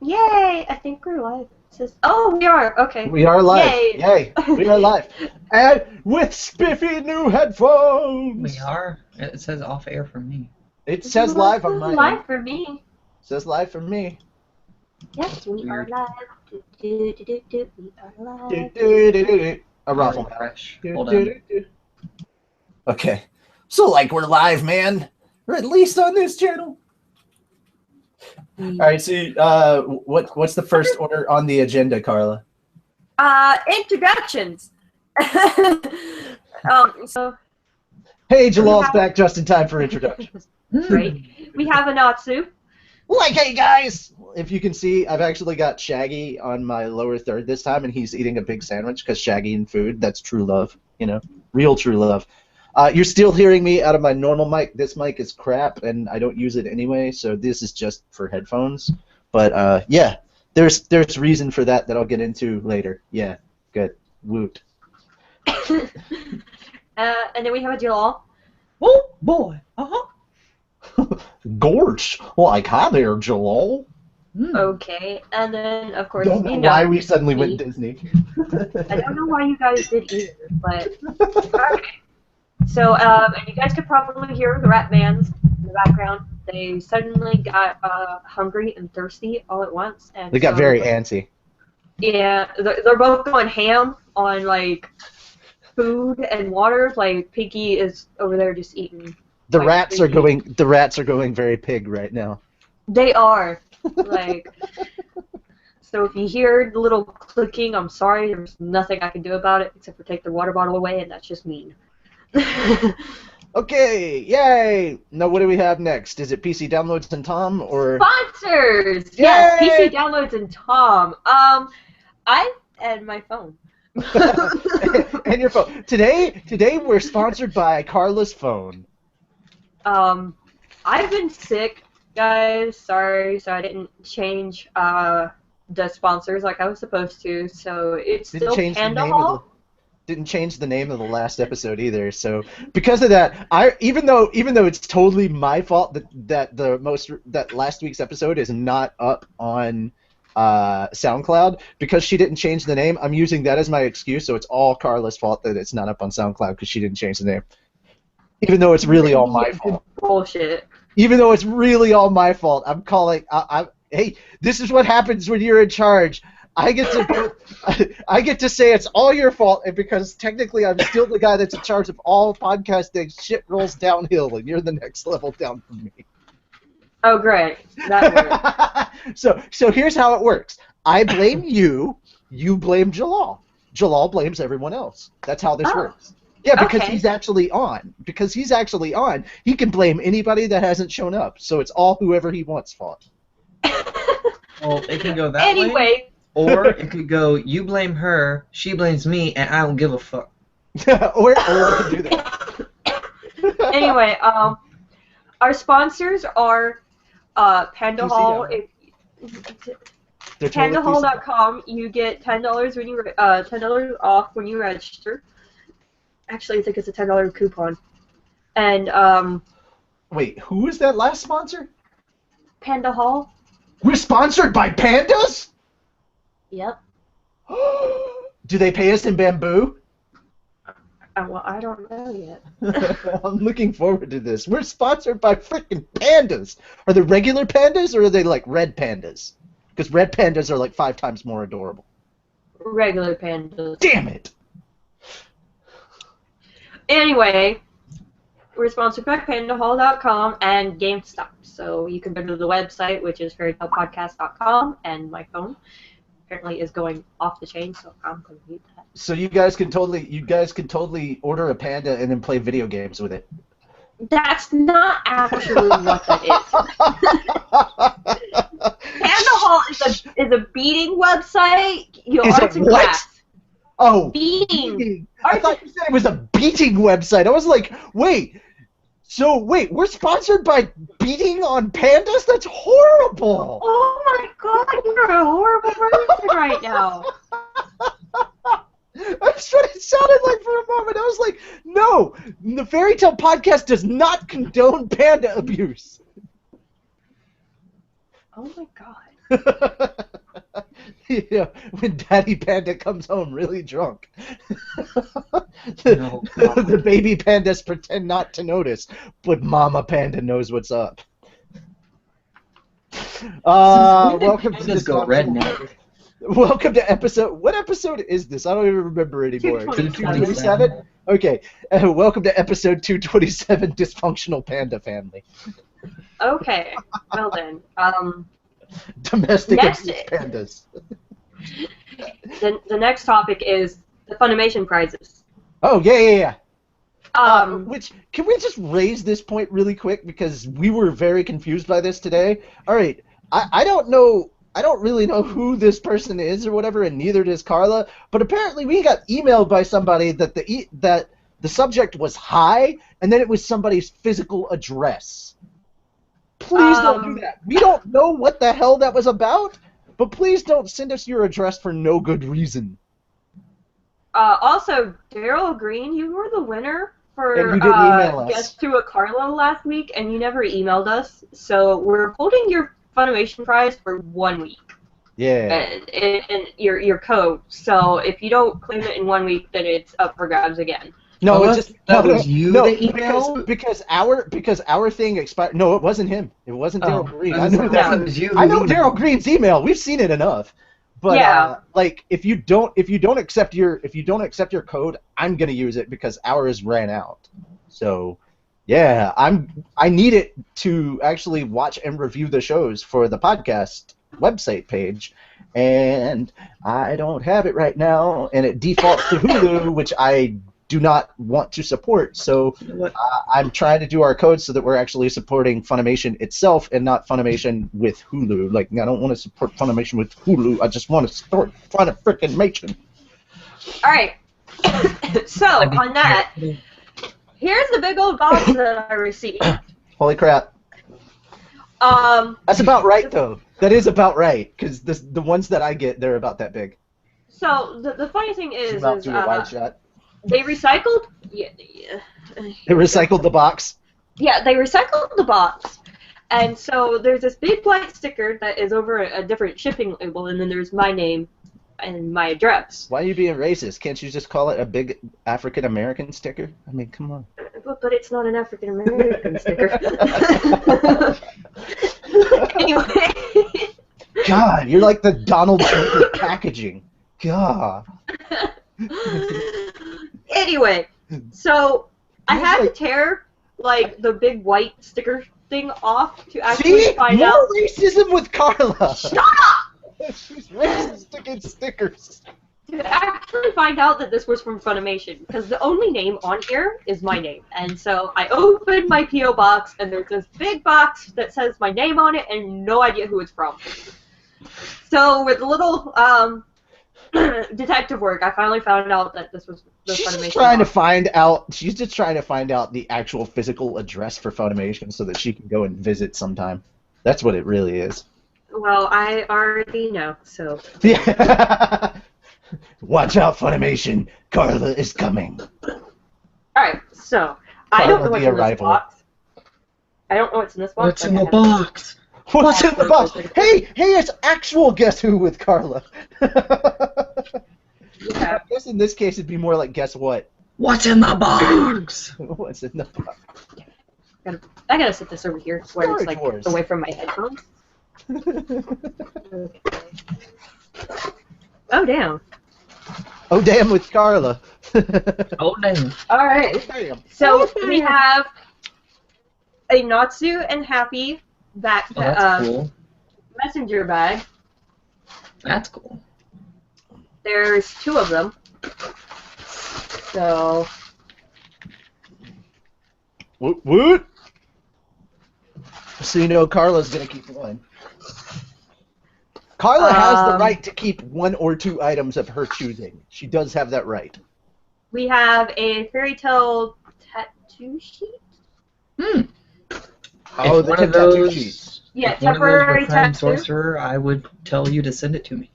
Yay! I think we're live. It says, oh, we are. Okay. We are live. Yay! Yay! We are live. And with spiffy new headphones. We are? It says off air for me. It says live on my live end. for me. It says live for me. Yes, we are Weird. live. We are live. A ruffle. Fresh. Hold on. Okay. So like we're live, man. Or at least on this channel. Alright, so what's the first order on the agenda, Carla? Introductions. So Hey, Jalal's back just in time for introductions. great. We have Anatsu. Like, hey guys! If you can see, I've actually got Shaggy on my lower third this time, and he's eating a big sandwich, because Shaggy and food, that's true love, you know? Real true love. You're still hearing me out of my normal mic. This mic is crap, and I don't use it anyway, so this is just for headphones. But, yeah, there's reason for that I'll get into later. Yeah, good. Woot. And then we have a Jalal. Oh, boy. Uh-huh. Gorge. Like, hi there, Jalal. Okay, and then of course Don't know you know why we suddenly me. went Disney. I don't know why you guys did either, but okay. So and you guys could probably hear the rat bands in the background. They suddenly got hungry and thirsty all at once, and They got so, very antsy. yeah. They're both going ham on like food and water. Like Pinky is over there just eating. The like, rats are going very pig right now. They are like. So if you hear the little clicking, I'm sorry. There's nothing I can do about it except for take the water bottle away, and that's just mean. Okay, yay! Now what do we have next? Is it PC Downloads and Tom or Sponsors! Yay! Yes, PC Downloads and Tom. And my phone. and your phone. Today we're sponsored by Carla's phone. I've been sick, guys. Sorry, so I didn't change the sponsors like I was supposed to. So it's still Panda Hall. Didn't change the name of the last episode either. So because of that, even though it's totally my fault that last week's episode is not up on SoundCloud, because she didn't change the name, I'm using that as my excuse. So it's all Carla's fault that it's not up on SoundCloud because she didn't change the name. Even though it's really all my fault. Bullshit. Even though it's really all my fault, I'm calling. Hey, this is what happens when you're in charge. I get to say it's all your fault, and because technically I'm still the guy that's in charge of all podcasting, shit rolls downhill, and you're the next level down from me. Oh, great. That works. So here's how it works. I blame you. You blame Jalal. Jalal blames everyone else. That's how this works. Yeah, because Okay. he's actually on. Because he's actually on, he can blame anybody that hasn't shown up. So it's all whoever he wants fault. Well, it can go that way. Anyway. Or it could go, you blame her, she blames me, and I don't give a fuck. or we can do that. Anyway, our sponsors are Panda Hall. PandaHall.com. You get $10 when you $10 off when you register. Actually, I think it's a $10 coupon. And Wait, who is that last sponsor? Panda Hall. We're sponsored by pandas? Yep. Do they pay us in bamboo? Well, I don't know yet. I'm looking forward to this. We're sponsored by freaking pandas. Are they regular pandas or are they like red pandas? Because red pandas are like 5 times more adorable. Regular pandas. Damn it! Anyway, we're sponsored by PandaHall.com and GameStop. So you can go to the website, which is fairytalepodcast.com, and my phone apparently is going off the chain, so I'm going to mute that. So you guys can totally order a panda and then play video games with it. That's not actually what that is. Panda Hall is a beating website. Is it what? Oh, Beating. I thought you said it was a beating website. I was like, wait, we're sponsored by beating on pandas? That's horrible. Oh my god, you're a horrible person right now. That's what it sounded like for a moment. I was like, no, the Fairy Tale Podcast does not condone panda abuse. Oh my god. Yeah, when Daddy Panda comes home really drunk. No, God. The baby pandas pretend not to notice, but Mama Panda knows what's up. When did Welcome to pandas go redneck? Welcome to episode. What episode is this? I don't even remember anymore. 227. Okay. Welcome to episode 227, Dysfunctional Panda Family. Okay. Well then. Domestic Next- abuse pandas. The next topic is the Funimation prizes. Oh yeah. Which Can we just raise this point really quick, because we were very confused by this today. All right, I don't know. I don't really know who this person is or whatever, and neither does Carla. But apparently, we got emailed by somebody that the subject was hi, and then it was somebody's physical address. Please don't do that. We don't know what the hell that was about, but please don't send us your address for no good reason. Also, Daryl Green, you were the winner for And you didn't email us. Guess Who With Carla last week, and you never emailed us. So we're holding your Funimation prize for 1 week. Yeah. And your code. So if you don't claim it in 1 week, then it's up for grabs again. No, Oh, it just that no, was you no, that emailed? because our thing expired. No, it wasn't him. It wasn't Daryl Green. I was know like, that. it was you. I know Daryl Green's email. We've seen it enough. But Yeah. like if you don't accept your code, I'm gonna use it because ours ran out. So yeah, I need it to actually watch and review the shows for the podcast website page, and I don't have it right now, and it defaults to Hulu, which I do not want to support. So What? I'm trying to do our code so that we're actually supporting Funimation itself and not Funimation with Hulu. Like, I don't want to support Funimation with Hulu. I just want to support Funimation. All right. So on that, here's the big old box that I received. Holy crap. That's about right, though. That is about right, because the ones that I get, they're about that big. So the funny thing is Zoom out, do a wide shot. they recycled. They recycled the box. Yeah, they recycled the box, and so there's this big white sticker that is over a different shipping label, and then there's my name and my address. Why are you being racist? Can't you just call it a big African American sticker? I mean, come on. But it's not an African American sticker. Anyway. God, you're like the Donald Trump of packaging. God. Anyway, so I had to tear like the big white sticker thing off to actually See? find More out. racism with Carla. Shut up! She's racist against stickers. To actually find out that this was from Funimation, because the only name on here is my name. And so I opened my P.O. box, and there's this big box that says my name on it, and no idea who it's from. So with a little detective work, I finally found out that this was the She's Funimation just trying to box. find out. She's just trying to find out the actual physical address for Funimation so that she can go and visit sometime. That's what it really is. Well, I already know, so. Yeah. Watch out, Funimation. Carla is coming. Alright, so I don't Carla know what's the in this Arrival. box. I don't know what's in this box. What's in the I have- box? What's in the box? Hey, it's actual Guess Who with Carla. Yeah. I guess in this case it'd be more like Guess What. What's in the box? What's in the box? I gotta set this over here where it's Storage like Wars. away from my headphones. Okay. Oh damn. Oh, damn with Carla. Oh, no. Alright. Damn. So we have a Natsu and Happy back Oh, that's cool. messenger bag. That's cool. There's 2 of them. So What? So you know Carla's gonna keep one. Carla has the right to keep 1 or 2 items of her choosing. She does have that right. we have a fairy tale tattoo sheet. Oh, If the one tip of tattoo those, sheet. Yeah, if one of those temporary were Prime tattoo. Sorcerer, I would tell you to send it to me.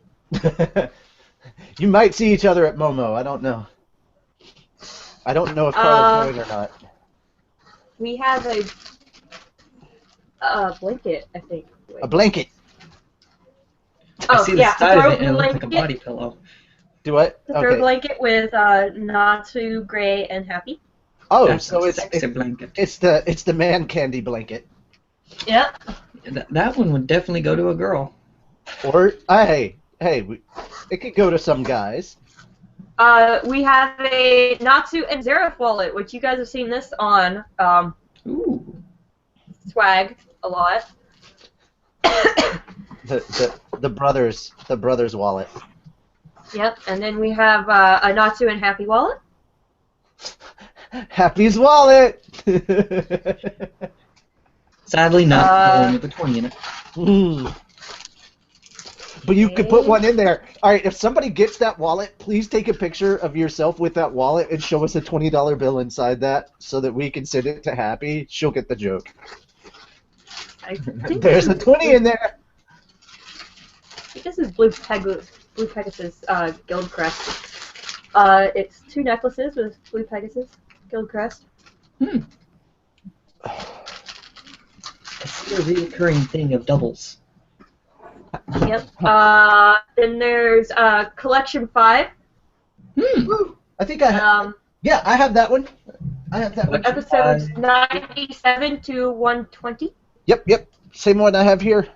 You might see each other at Momo. I don't know. I don't know if Carla's going or not. We have a blanket, I think. A blanket. I Oh, see the yeah, side of throw it and it looks like a blanket. body pillow. Do what? The throw Okay. blanket with Natsu, Gray, and Happy. Oh, That's so a it's sexy blanket. it's the man candy blanket. Yep. That one would definitely go to a girl. Or it could go to some guys. We have a Natsu and Xerath wallet, which you guys have seen this on Ooh. Swag a lot. The brothers wallet. Yep, and then we have a Natsu and Happy wallet. Happy's wallet. Sadly, not the one with the 20 in it. Mm. But you could put one in there. All right, if somebody gets that wallet, please take a picture of yourself with that wallet and show us a $20 bill inside that so that we can send it to Happy. She'll get the joke. There's a 20 in there. I think this is Blue Pegasus Guild Crest. It's 2 necklaces with Blue Pegasus Guild Crest. I see a reoccurring thing of doubles. Yep. Then there's Collection 5. I think I have. Yeah, I have that one. I have that one. Episodes 97 to 120. Yep. Same one I have here.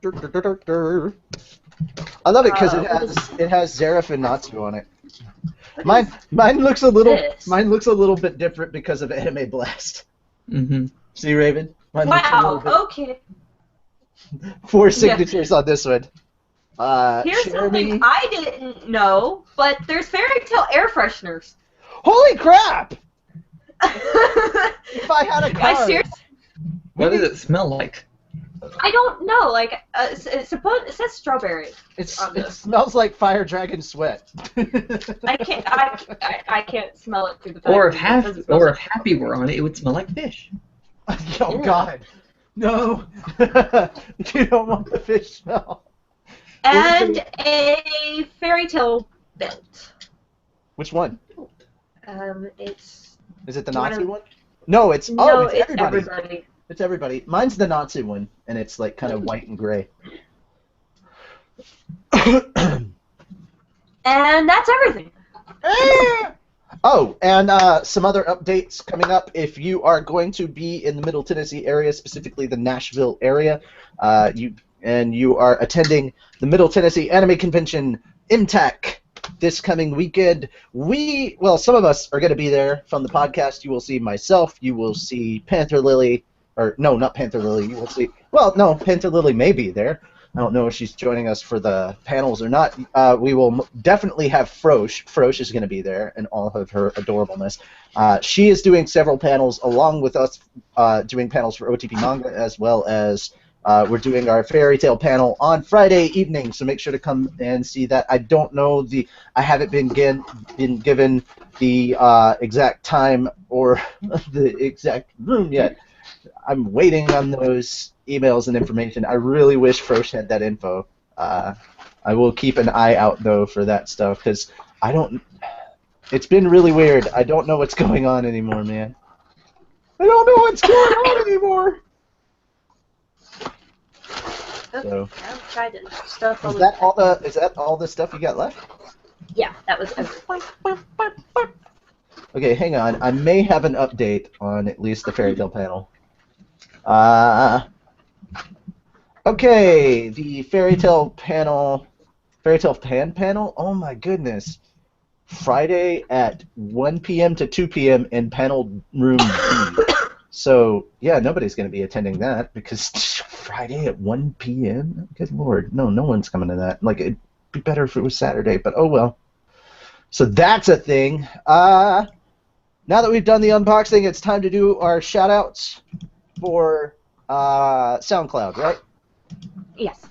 I love it because it has Xerath and Natsu on it. Mine looks a little bit different because of Anime Blast. Mm-hmm. See, Raven? Mine looks a little Wow. bit. Okay. 4 signatures on this one. Here's Jeremy. something I didn't know, but there's fairy tale air fresheners. Holy crap! If I had a car. I seriously, What does it smell like? I don't know. Like, it says strawberry. It smells like Fire Dragon sweat. I can't smell it through the Or packaging. if Happy were on it, it would smell like fish. Oh God, no! You don't want the fish smell. And a fairy tale belt. Which one? It's Is it the one Natsu of- one? No, it's it's everybody. everybody. It's everybody. Mine's the Natsu one, and it's like kind of white and gray. And that's everything. Oh, and some other updates coming up. If you are going to be in the Middle Tennessee area, specifically the Nashville area, you are attending the Middle Tennessee Anime Convention, MTAC, this coming weekend. Some of us are going to be there from the podcast. You will see myself. You will see Panther Lily. Or, no, not Panther Lily. You will see... Well, no, Panther Lily may be there. I don't know if she's joining us for the panels or not. We will definitely have Frosch. Frosch is going to be there in all of her adorableness. She is doing several panels along with us, doing panels for OTP Manga, as well as we're doing our fairy tale panel on Friday evening, so make sure to come and see that. I don't know I haven't been given the exact time or the exact room yet. I'm waiting on those emails and information. I really wish Frosch had that info. I will keep an eye out, though, for that stuff, because it's been really weird. I don't know what's going on anymore, man. I don't know what's going on anymore. So, I've tried to stuff all is that all the stuff you got left? Yeah, that was everything. Okay, hang on. I may have an update on at least the fairy tale panel. Okay, the fairy tale panel, panel. Oh my goodness! Friday at 1 p.m. to 2 p.m. in panel room B. So yeah, nobody's going to be attending that because Friday at 1 p.m. Good lord, no one's coming to that. Like it'd be better if it was Saturday, but oh well. So that's a thing. Now that we've done the unboxing, it's time to do our shout-outs for SoundCloud, right? Yes.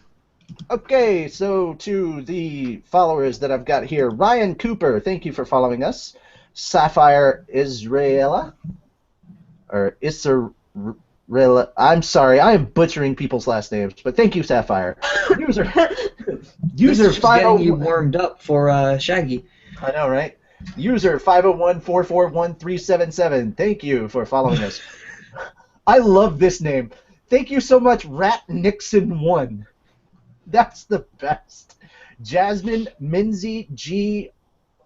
Okay, so to the followers that I've got here, Ryan Cooper, thank you for following us. Sapphire Israela, or Israela, I'm sorry, I am butchering people's last names, but thank you, Sapphire. User This is just getting you 501. warmed up for Shaggy. I know, right? User 501-441-377. Thank you for following us. I love this name. Thank you so much, Rat Nixon 1. That's the best. Jasmine Minzy G.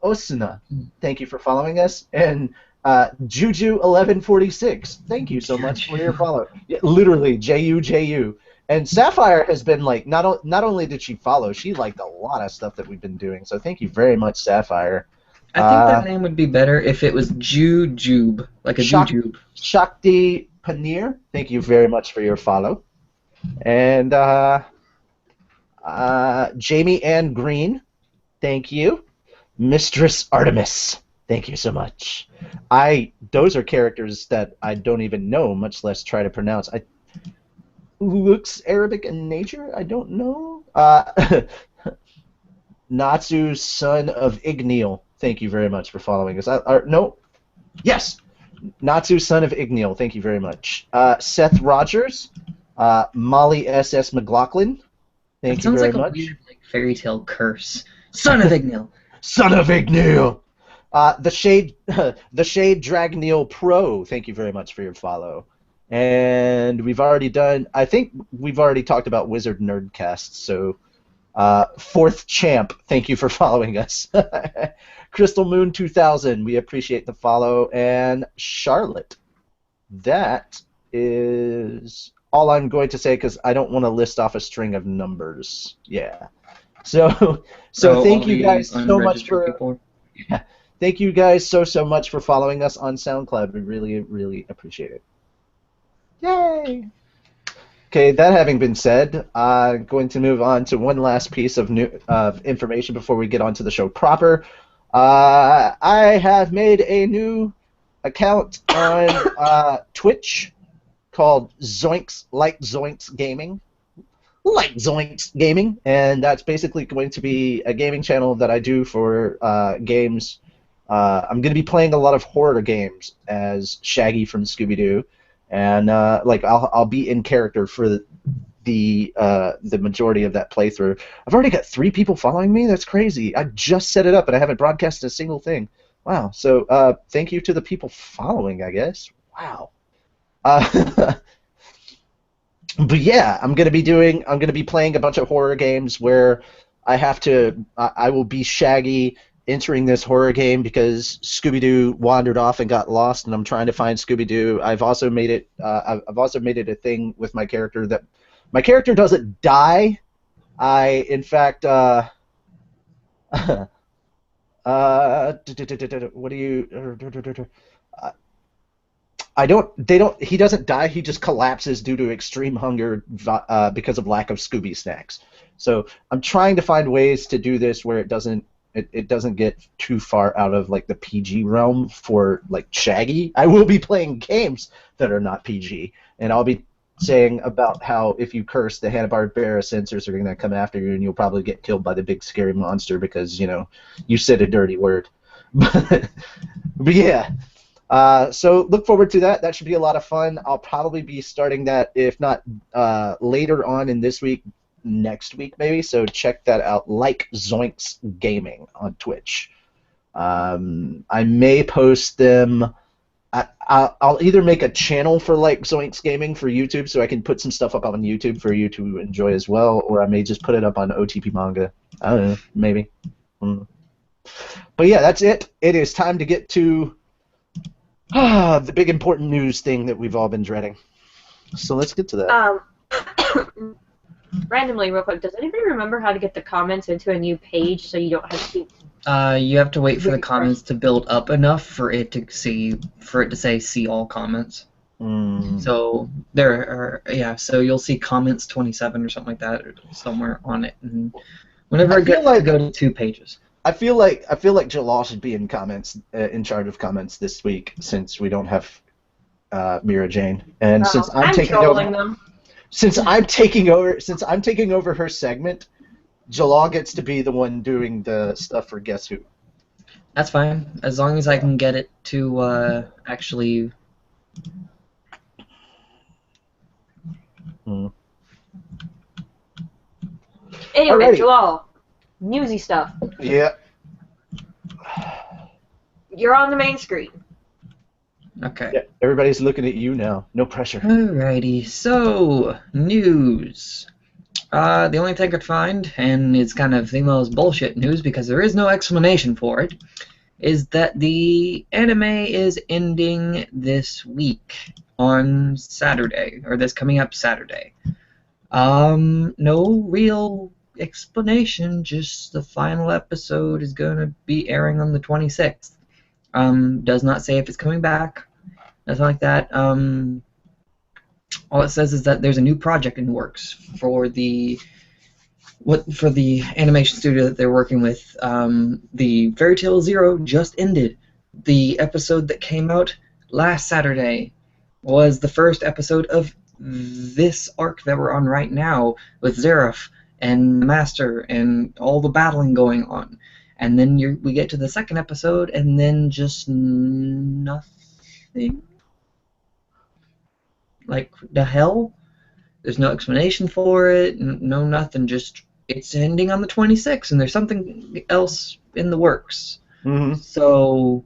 Osuna, thank you for following us. And Juju1146, thank you so much for your follow. Yeah, literally, Juju. And Sapphire has been like, not only did she follow, she liked a lot of stuff that we've been doing. So thank you very much, Sapphire. I think that name would be better if it was Jujube, like a Jujube. Shakti Paneer, thank you very much for your follow. And Jamie Ann Green, thank you. Mistress Artemis, thank you so much. Those are characters that I don't even know, much less try to pronounce. Looks Arabic in nature? I don't know. Natsu, son of Igneal, thank you very much for following us. No. Yes. Natsu, son of Igneal, thank you very much. Seth Rogers, Molly S.S. McLaughlin, thank you very much. Sounds like a weird fairy tale curse. Son of Igneal. Son of Igneal. The Shade Dragneal Pro, thank you very much for your follow. And I think we've already talked about Wizard Nerdcast, so Fourth Champ, thank you for following us. Crystal Moon 2000, we appreciate the follow. And Charlotte, that is all I'm going to say because I don't want to list off a string of numbers. Yeah. So thank you guys so much for thank you guys so much for following us on SoundCloud. We really appreciate it. Yay! Okay, that having been said, I'm going to move on to one last piece of information before we get on to the show proper. I have made a new account on Twitch called Zoinks Gaming. Like Zoinks Gaming, and that's basically going to be a gaming channel that I do for games. I'm going to be playing a lot of horror games as Shaggy from Scooby-Doo, and I'll be in character for the majority of that playthrough. I've already got 3 people following me. That's crazy. I just set it up and I haven't broadcasted a single thing. Wow. So thank you to the people following, I guess. Wow. But yeah, I'm gonna be playing a bunch of horror games where I will be Shaggy entering this horror game because Scooby-Doo wandered off and got lost, and I'm trying to find Scooby-Doo. I've also made it a thing with my character that my character doesn't die. In fact, what do you? He doesn't die, he just collapses due to extreme hunger because of lack of Scooby snacks. So I'm trying to find ways to do this where it doesn't get too far out of like the PG realm for like Shaggy. I will be playing games that are not PG, and I'll be saying about how if you curse, the Hanna-Barbera censors are going to come after you and you'll probably get killed by the big scary monster because, you said a dirty word. But yeah. So look forward to that. That should be a lot of fun. I'll probably be starting that, if not later on in this week, next week maybe. So check that out. Like Zoinks Gaming on Twitch. I may post them. I'll either make a channel for Like Zoinks Gaming for YouTube, so I can put some stuff up on YouTube for you to enjoy as well, or I may just put it up on OTP Manga. I don't know, maybe. But yeah, that's it. It is time to get to the big important news thing that we've all been dreading. So let's get to that. Randomly, real quick, does anybody remember how to get the comments into a new page so you don't have to... You have to wait for the comments to build up enough for it to say see all comments. So so you'll see comments 27 or something like that or somewhere on it. And whenever it gets to go to 2 pages. I feel like Jalal should be in in charge of comments this week since we don't have Mira Jane, and since I'm taking over her segment, Jalal gets to be the one doing the stuff for Guess Who. That's fine, as long as I can get it to actually. Anyway, Alrighty. Jalal. Newsy stuff. Yeah. You're on the main screen. Okay. Yeah, everybody's looking at you now. No pressure. Alrighty, so news. The only thing I could find, and it's kind of the most bullshit news because there is no explanation for it, is that the anime is ending this week on Saturday, or this coming up Saturday. No real explanation, just the final episode is going to be airing on the 26th. Does not say if it's coming back, nothing like that. All it says is that there's a new project in the works for the animation studio that they're working with. The Fairy Tail Zero just ended. The episode that came out last Saturday was the first episode of this arc that we're on right now with Zeref and the Master and all the battling going on. And then we get to the second episode and then just nothing. Like, the hell? There's no explanation for it, no nothing, just it's ending on the 26th and there's something else in the works. Mm-hmm. So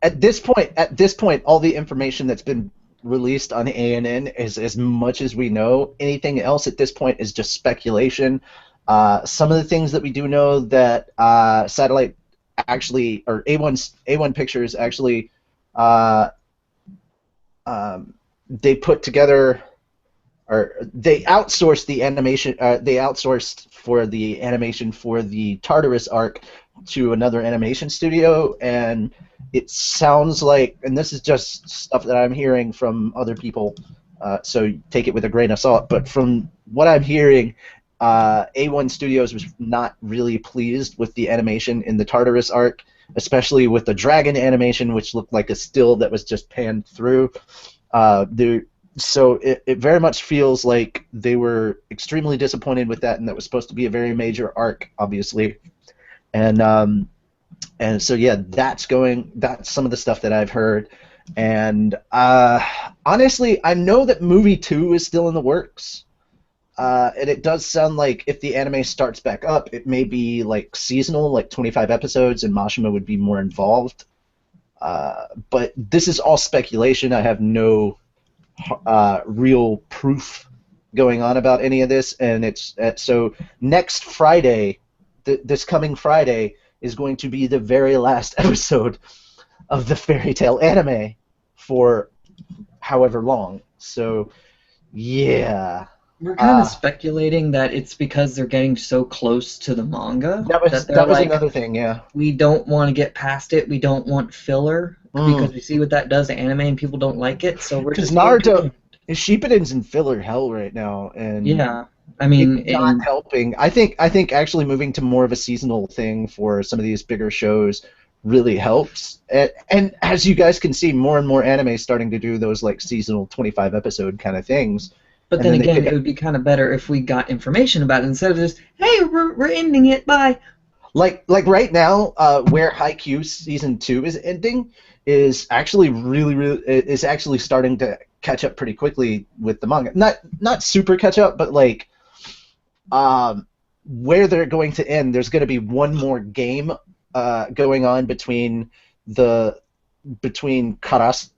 at this point, all the information that's been released on ANN is as much as we know. Anything else at this point is just speculation. Some of the things that we do know that Satellite actually, or A1 Pictures actually, they put together, or they outsourced the animation. They outsourced for the animation for the Tartarus arc to another animation studio, and it sounds like, and this is just stuff that I'm hearing from other people, so take it with a grain of salt, but from what I'm hearing, A1 Studios was not really pleased with the animation in the Tartarus arc, especially with the dragon animation, which looked like a still that was just panned through. So it very much feels like they were extremely disappointed with that, and that was supposed to be a very major arc, obviously. And so yeah, that's some of the stuff that I've heard. And honestly, I know that movie 2 is still in the works. And it does sound like if the anime starts back up, it may be like seasonal, like 25 episodes, and Mashima would be more involved. But this is all speculation. I have no real proof going on about any of this, and so next Friday, this coming Friday, is going to be the very last episode of the Fairy Tail anime for however long. So, yeah. We're kind of speculating that it's because they're getting so close to the manga. That was like, another thing, yeah. We don't want to get past it. We don't want filler because we see what that does to anime and people don't like it. So we're just Naruto, Shippuden's in filler hell right now, and yeah, I mean, it's not helping. I think actually moving to more of a seasonal thing for some of these bigger shows really helps. And as you guys can see, more and more anime starting to do those like seasonal 25 episode kind of things. But then again, it would be kind of better if we got information about it instead of just, hey, we're ending it, bye. Like right now, where Haikyuu season 2 is ending is actually is actually starting to catch up pretty quickly with the manga. Not super catch up, but like where they're going to end, there's going to be one more game going on between Karas,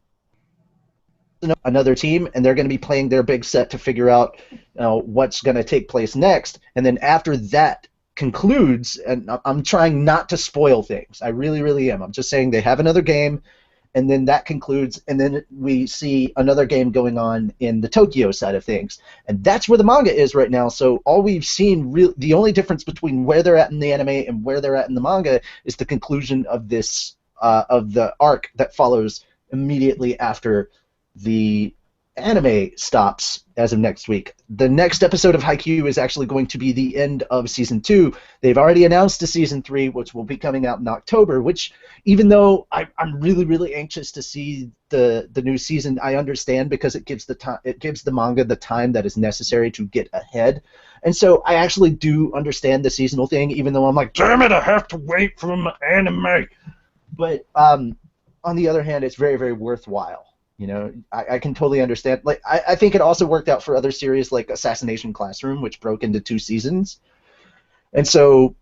another team, and they're going to be playing their big set to figure out what's going to take place next. And then after that concludes, and I'm trying not to spoil things, I really am. I'm just saying they have another game, and then that concludes, and then we see another game going on in the Tokyo side of things. And that's where the manga is right now. So all we've seen, the only difference between where they're at in the anime and where they're at in the manga is the conclusion of this of the arc that follows immediately after the anime stops as of next week. The next episode of Haikyuu is actually going to be the end of Season 2. They've already announced a Season 3, which will be coming out in October, which, even though I'm really anxious to see the new season, I understand because it gives the manga the time that is necessary to get ahead. And so I actually do understand the seasonal thing, even though I'm like, damn it, I have to wait for my anime. But on the other hand, it's very worthwhile. You know, I can totally understand. Like, I think it also worked out for other series like Assassination Classroom, which broke into 2 seasons. And so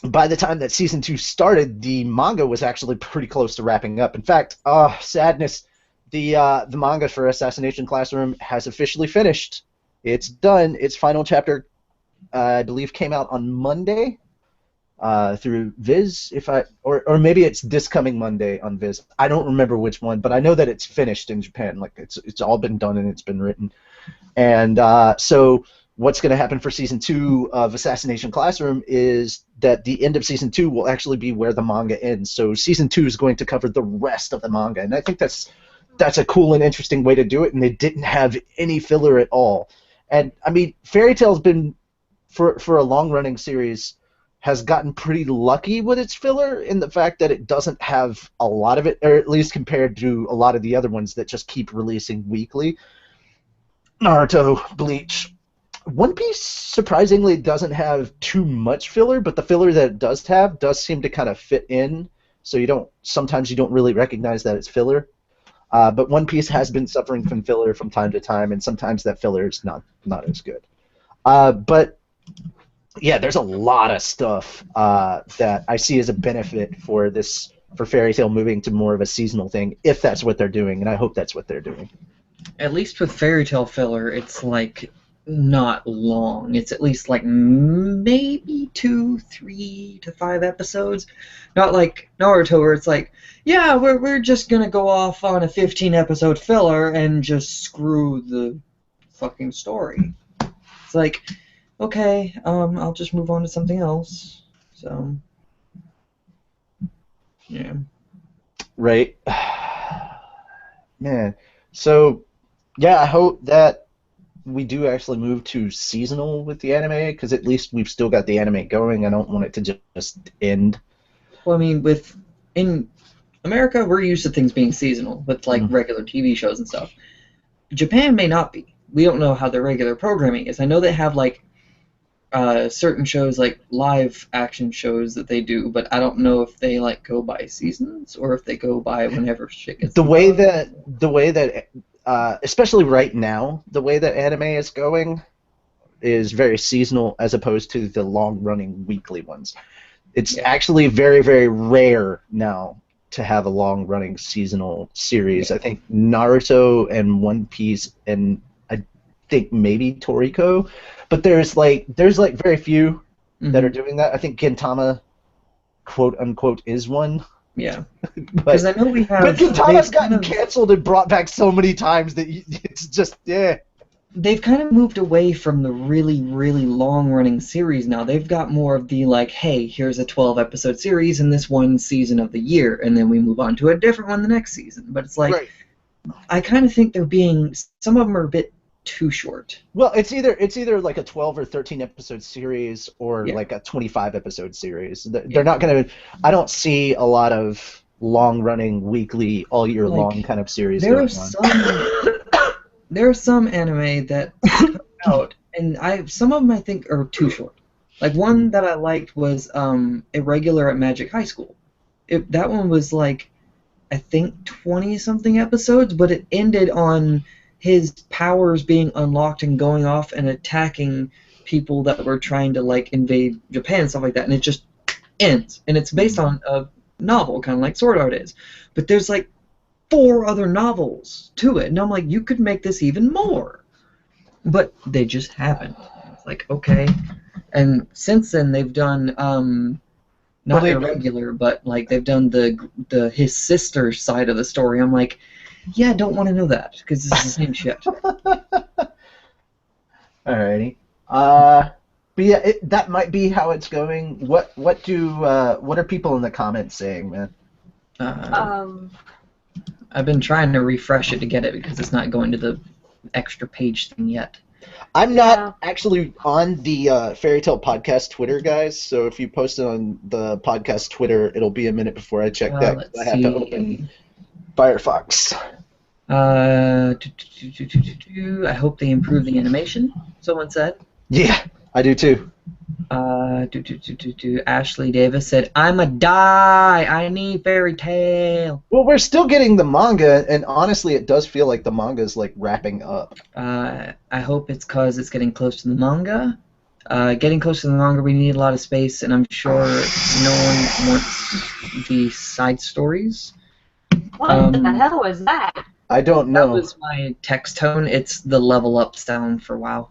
by the time that Season 2 started, the manga was actually pretty close to wrapping up. In fact, sadness, the manga for Assassination Classroom has officially finished. It's done. Its final chapter, I believe, came out on Monday through Viz, or maybe it's this coming Monday on Viz. I don't remember which one, but I know that it's finished in Japan. Like it's all been done and it's been written. And so what's going to happen for season 2 of Assassination Classroom is that the end of season 2 will actually be where the manga ends. So season 2 is going to cover the rest of the manga, and I think that's a cool and interesting way to do it. And they didn't have any filler at all. And I mean, Fairy Tail's been for a long-running series has gotten pretty lucky with its filler in the fact that it doesn't have a lot of it, or at least compared to a lot of the other ones that just keep releasing weekly. Naruto, Bleach. One Piece surprisingly doesn't have too much filler, but the filler that it does have does seem to kind of fit in, so sometimes you don't really recognize that it's filler. But One Piece has been suffering from filler from time to time, and sometimes that filler is not as good. But yeah, there's a lot of stuff that I see as a benefit for Fairy Tail moving to more of a seasonal thing, if that's what they're doing, and I hope that's what they're doing. At least with Fairy Tail filler, it's like not long. It's at least like maybe 2, 3 to 5 episodes. Not like Naruto, where it's like, yeah, we're just gonna go off on a 15-episode filler and just screw the fucking story. It's like, okay, I'll just move on to something else. So, yeah. Right. Man. So, yeah, I hope that we do actually move to seasonal with the anime, because at least we've still got the anime going. I don't want it to just end. Well, I mean, in America, we're used to things being seasonal with like regular TV shows and stuff. Japan may not be. We don't know how their regular programming is. I know they have like certain shows, like live action shows that they do, but I don't know if they like go by seasons or if they go by whenever shit gets. The way that especially right now, the way that anime is going is very seasonal as opposed to the long-running weekly ones. It's actually very, very rare now to have a long-running seasonal series. I think Naruto and One Piece and I think maybe Toriko, but there's very few that are doing that. I think Gintama, quote unquote, is one. Yeah, because I know we have. But Gintama's gotten canceled and brought back so many times that it's just They've kind of moved away from the really, really long-running series now. They've got more of the like, hey, here's a 12-episode series in this one season of the year, and then we move on to a different one the next season. But it's like, right. I kind of think some of them are a bit too short. Well, it's either like a 12 or 13 episode series or like a 25 episode series. They're not going to. I don't see a lot of long running weekly all year long kind of series. There are some anime that come out, and some of them I think are too short. Like one that I liked was Irregular at Magic High School. That one was like I think 20-something episodes, but it ended on his powers being unlocked and going off and attacking people that were trying to like invade Japan and stuff like that, and it just ends. And it's based on a novel, kind of like Sword Art is. But there's like 4 other novels to it, and I'm like, you could make this even more. But they just haven't. It's like, okay. And since then they've done not Irregular, but like they've done the his sister side of the story. I'm like, yeah, I don't want to know that because it's the same shit. Alrighty. But yeah, that might be how it's going. What are people in the comments saying, man? I've been trying to refresh it to get it because it's not going to the extra page thing yet. I'm not actually on the Fairy Tail Podcast Twitter, guys, so if you post it on the podcast Twitter, it'll be a minute before I check that. I have to open Firefox. I hope they improve the animation, someone said. Yeah, I do too. Ashley Davis said, I'm a die. I need Fairy Tail. Well, we're still getting the manga, and honestly, it does feel like the manga is like wrapping up. I hope it's because it's getting close to the manga. Getting close to the manga, we need a lot of space, and I'm sure no one wants the side stories. What the hell was that? I don't know. That was my text tone. It's the level up sound for WoW.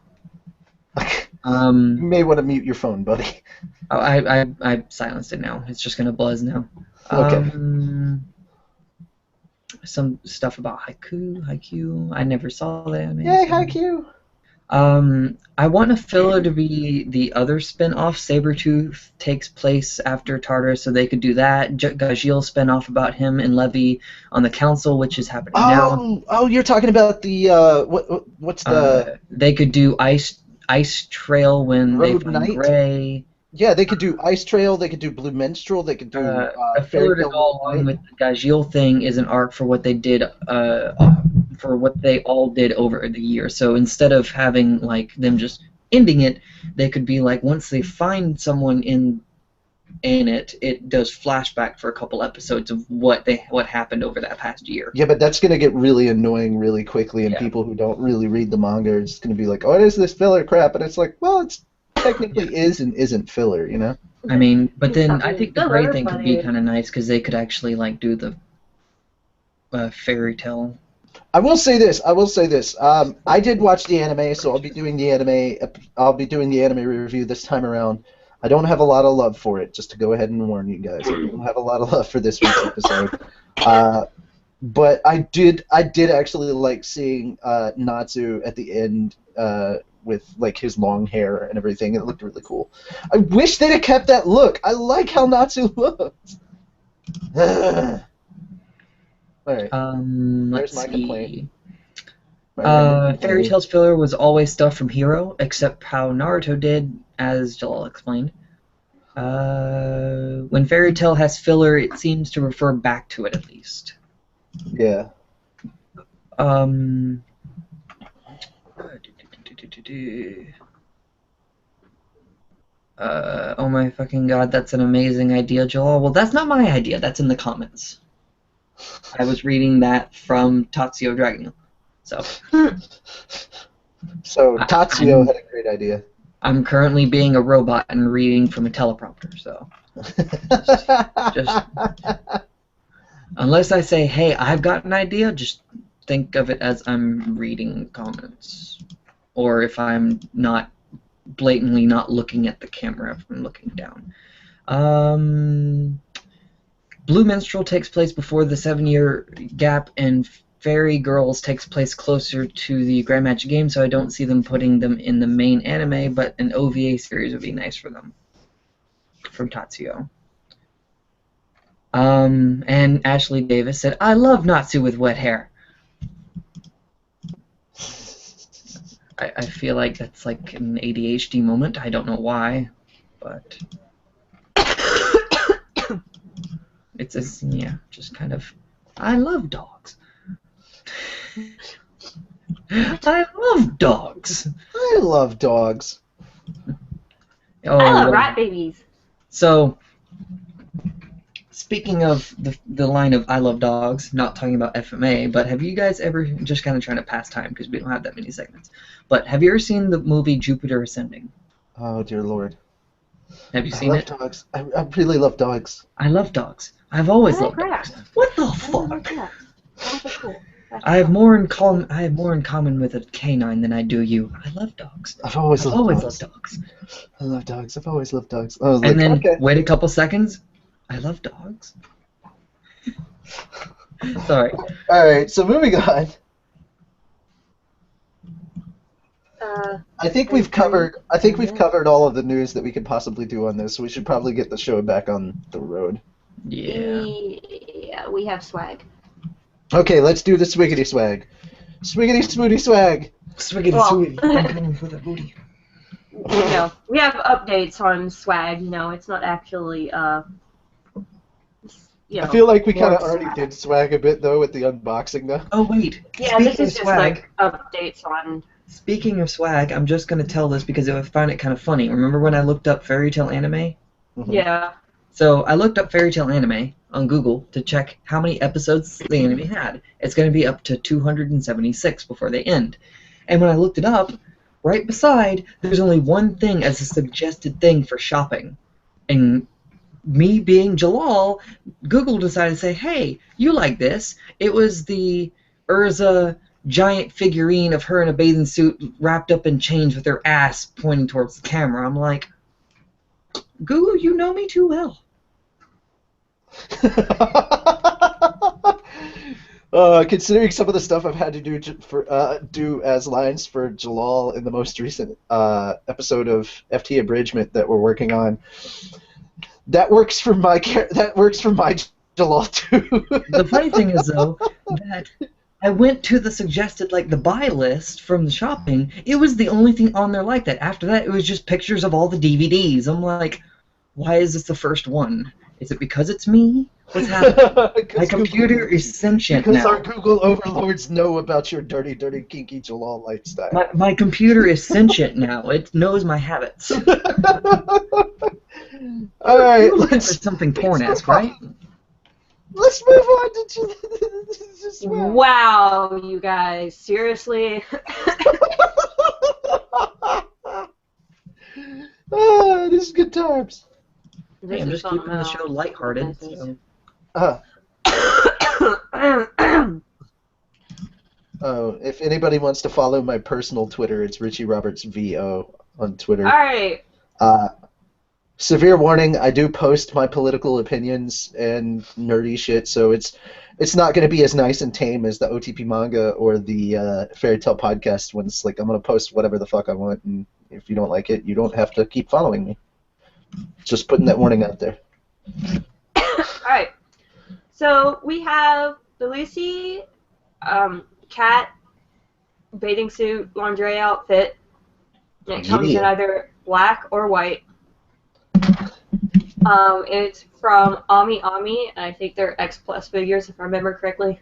You may want to mute your phone, buddy. Oh, I silenced it now. It's just gonna buzz now. Okay. Some stuff about Haikyuu. I never saw that anime. Yay, Haikyuu! I want a filler to be the other spin-off. Sabretooth takes place after Tartarus, so they could do that. Gajeel spin-off about him and Levi on the council, which is happening now. Oh, you're talking about the what's the? They could do Ice Trail when Road they find Knight? Gray. Yeah, they could do Ice Trail. They could do Blue Minstrel. They could do A filler to go along with the Gajeel thing is an arc for what they did, for what they all did over the year. So instead of having like them just ending it, they could be like once they find someone in it, it does flashback for a couple episodes of what happened over that past year. Yeah, but that's gonna get really annoying really quickly, and people who don't really read the manga are just gonna be like, "Oh, it is this filler crap," and it's like, well, it's technically is and isn't filler, you know. I mean, but then I think the Gray thing could be kind of nice because they could actually like do the fairy tale. I will say this. I did watch the anime, so I'll be doing the anime. I'll be doing the anime review this time around. I don't have a lot of love for it, just to go ahead and warn you guys. I don't have a lot of love for this week's episode. But I did actually like seeing Natsu at the end with like his long hair and everything. It looked really cool. I wish they'd have kept that look. I like how Natsu looks. All right. Let's my see. complaint. Fairy Tale's filler was always stuff from Hero, except how Naruto did, as Jalal explained. When Fairy Tale has filler, it seems to refer back to it at least. Yeah. Oh my fucking god, that's an amazing idea, Jalal. Well, that's not my idea. That's in the comments. I was reading that from Tatsuo Dragonil. So Tatsuo had a great idea. I'm currently being a robot and reading from a teleprompter, so just unless I say, hey, I've got an idea, just think of it as I'm reading comments. Or if I'm not blatantly not looking at the camera, if I'm looking down. Blue Minstrel takes place before the 7-year gap, and Fairy Girls takes place closer to the Grand Magic game, so I don't see them putting them in the main anime, but an OVA series would be nice for them. From Tatsuo. And Ashley Davis said, I love Natsu with wet hair. I feel like that's like an ADHD moment. I don't know why, but it's yeah, just kind of. I love dogs. I love dogs. I love dogs. Oh, I love rat babies. So, speaking of the line of I love dogs, not talking about FMA, but have you guys ever, just kind of trying to pass time because we don't have that many segments, but have you ever seen the movie Jupiter Ascending? Oh, dear Lord. Have you seen it? I love dogs. I really love dogs. I love dogs. I've always loved dogs. What the fuck? I have more in common with a canine than I do you. I love dogs. I've always loved dogs. I love dogs. I've always loved dogs. I was and like, then okay. Wait a couple seconds. I love dogs. Sorry. All right. So moving on. I think we've covered all of the news that we could possibly do on this. So we should probably get the show back on the road. Yeah. Yeah, we have swag. Okay, let's do the swiggity swag. Swiggity smooty swag. Swiggity swiggy. I'm coming for the booty. You know, we have updates on swag. You know, it's not actually you know. I feel like we kind of already did swag a bit though with the unboxing though. Oh wait. Yeah, this is just like updates on. Speaking of swag, I'm just gonna tell this because I find it kind of funny. Remember when I looked up Fairy Tale anime? Mm-hmm. Yeah. So I looked up Fairy Tale anime on Google to check how many episodes the anime had. It's going to be up to 276 before they end. And when I looked it up, right beside, there's only one thing as a suggested thing for shopping. And me being Jalal, Google decided to say, hey, you like this. It was the Urza giant figurine of her in a bathing suit wrapped up in chains with her ass pointing towards the camera. I'm like, Google, you know me too well. Considering some of the stuff I've had to do as lines for Jalal in the most recent episode of FT Abridgment that we're working on, that works for my Jalal too. The funny thing is though that I went to the suggested the buy list from the shopping. It was the only thing on there like that. After that, it was just pictures of all the DVDs. I'm like, why is this the first one? Is it because it's me? What's happening? My computer is sentient now. Because our Google overlords know about your dirty, dirty, kinky Jalal lifestyle. My computer is sentient now. It knows my habits. All right, You're looking for something porn-esque, right? Let's move on to Wow, you guys, seriously? This is good times. Hey, I'm just keeping the show lighthearted. So. Oh, if anybody wants to follow my personal Twitter, it's Richie Roberts VO on Twitter. All right. Severe warning: I do post my political opinions and nerdy shit, so it's not going to be as nice and tame as the OTP manga or the Fairy Tale podcast ones. Like, I'm going to post whatever the fuck I want, and if you don't like it, you don't have to keep following me. Just putting that warning out there. Alright. So we have the Lucy cat bathing suit lingerie outfit. It comes in either black or white. It's from Ami Ami, and I think they're X Plus figures, if I remember correctly.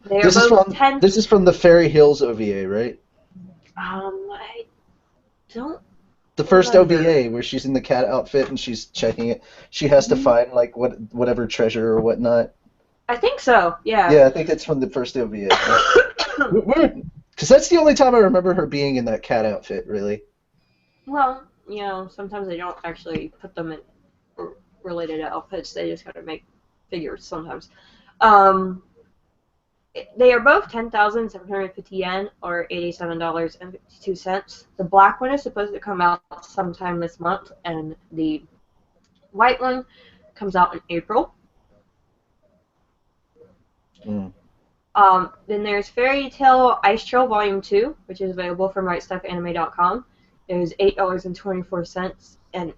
This is from the Fairy Hills OVA, right? I don't. The first OVA where she's in the cat outfit and she's checking it. She has to find whatever treasure or whatnot. I think so. Yeah. Yeah, I think it's from the first OVA. Because that's the only time I remember her being in that cat outfit, really. Well, sometimes they don't actually put them in related outfits. They just gotta make figures sometimes. They are both 10,750 yen, or $87.52. The black one is supposed to come out sometime this month, and the white one comes out in April. Mm. Then there's Fairy Tale Ice Trail Volume 2, which is available from RightStuffAnime.com. It was $8.24, and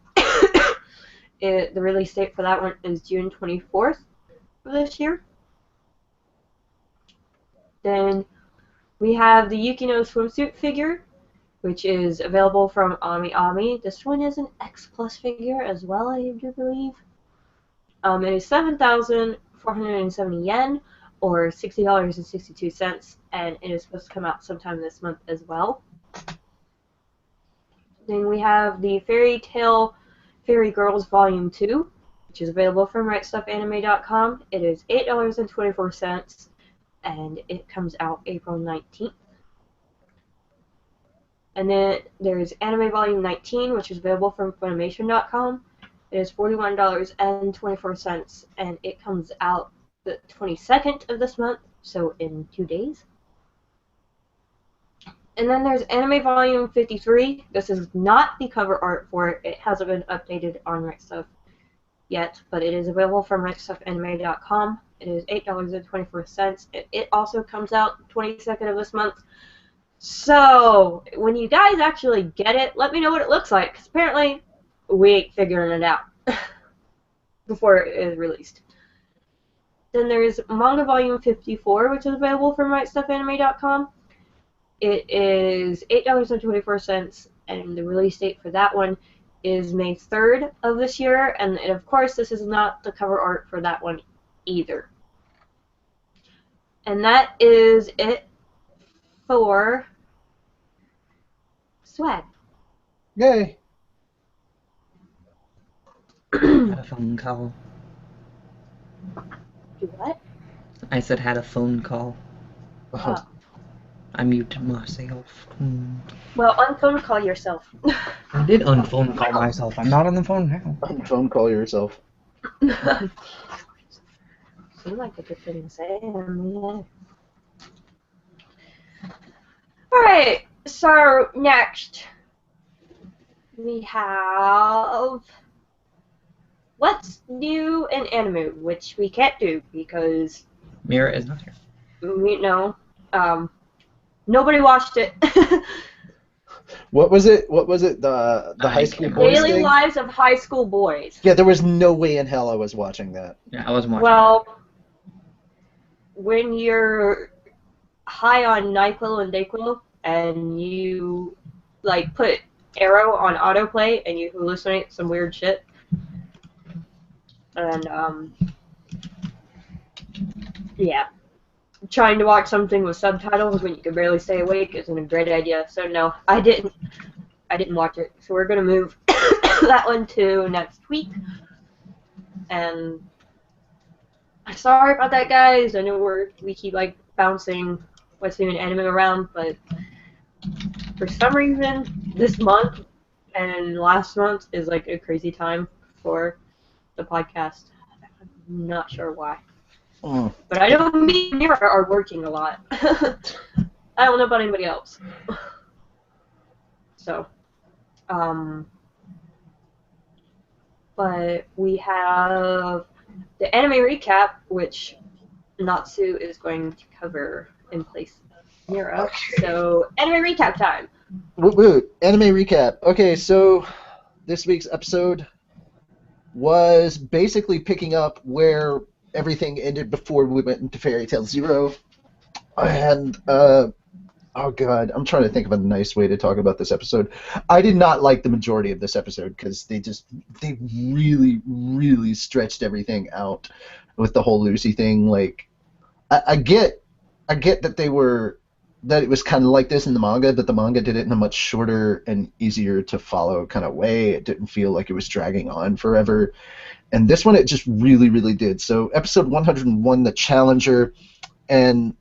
the release date for that one is June 24th of this year. Then we have the Yukino swimsuit figure, which is available from Ami Ami. This one is an X Plus figure as well, I do believe. It is 7,470 yen, or $60.62, and it is supposed to come out sometime this month as well. Then we have the Fairy Tale Fairy Girls Volume 2, which is available from RightStuffAnime.com. It is $8.24. and it comes out April 19th. And then there's Anime Volume 19, which is available from Funimation.com. It is $41.24, and it comes out the 22nd of this month, so in 2 days. And then there's Anime Volume 53. This is not the cover art for it. It hasn't been updated on Right Stuff yet, but it is available from RightStuffAnime.com. It is $8.24. It also comes out 22nd of this month. So, when you guys actually get it, let me know what it looks like, because apparently we ain't figuring it out before it is released. Then there's Manga Volume 54, which is available from RightStuffAnime.com. It is $8.24, and the release date for that one is May 3rd of this year, and of course this is not the cover art for that one either. And that is it for swag. Yay! Had a phone call. Do what? I said had a phone call. Oh. I muted myself. Well, unphone call yourself. I did unphone call myself. I'm not on the phone now. Phone call yourself. Seemed like a good thing to say. Okay, so next we have what's new in Animoo, which we can't do because Mira is not here. Nobody watched it. What was it? The high school boys Daily thing? Lives of High School Boys. Yeah, there was no way in hell I was watching that. Yeah, I wasn't watching. Well, when you're high on NyQuil and DayQuil and you like put Arrow on autoplay and you hallucinate some weird shit, and yeah, trying to watch something with subtitles when you can barely stay awake isn't a great idea. So no, I didn't watch it. So we're gonna move that one to next week. And I'm sorry about that, guys. I know we keep like bouncing what's new in anime around, but for some reason this month and last month is like a crazy time for the podcast. I'm not sure why. But I know me and Mira are working a lot. I don't know about anybody else. So, but we have the anime recap, which Natsu is going to cover in place of Mira. Okay. So, anime recap time. Woot. Anime recap. Okay, so this week's episode was basically picking up where everything ended before we went into Fairy Tail Zero. And, oh god, I'm trying to think of a nice way to talk about this episode. I did not like the majority of this episode because they really, really stretched everything out with the whole Lucy thing. Like, I get that that it was kind of like this in the manga, but the manga did it in a much shorter and easier to follow kind of way. It didn't feel like it was dragging on forever. And this one, it just really, really did. So episode 101, The Challenger, and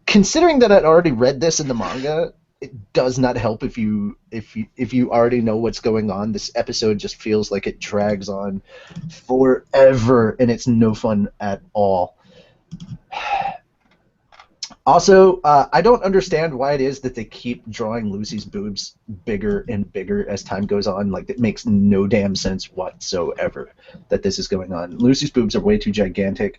considering that I'd already read this in the manga, it does not help if you already know what's going on. This episode just feels like it drags on forever, and it's no fun at all. Also, I don't understand why it is that they keep drawing Lucy's boobs bigger and bigger as time goes on. Like, it makes no damn sense whatsoever that this is going on. Lucy's boobs are way too gigantic.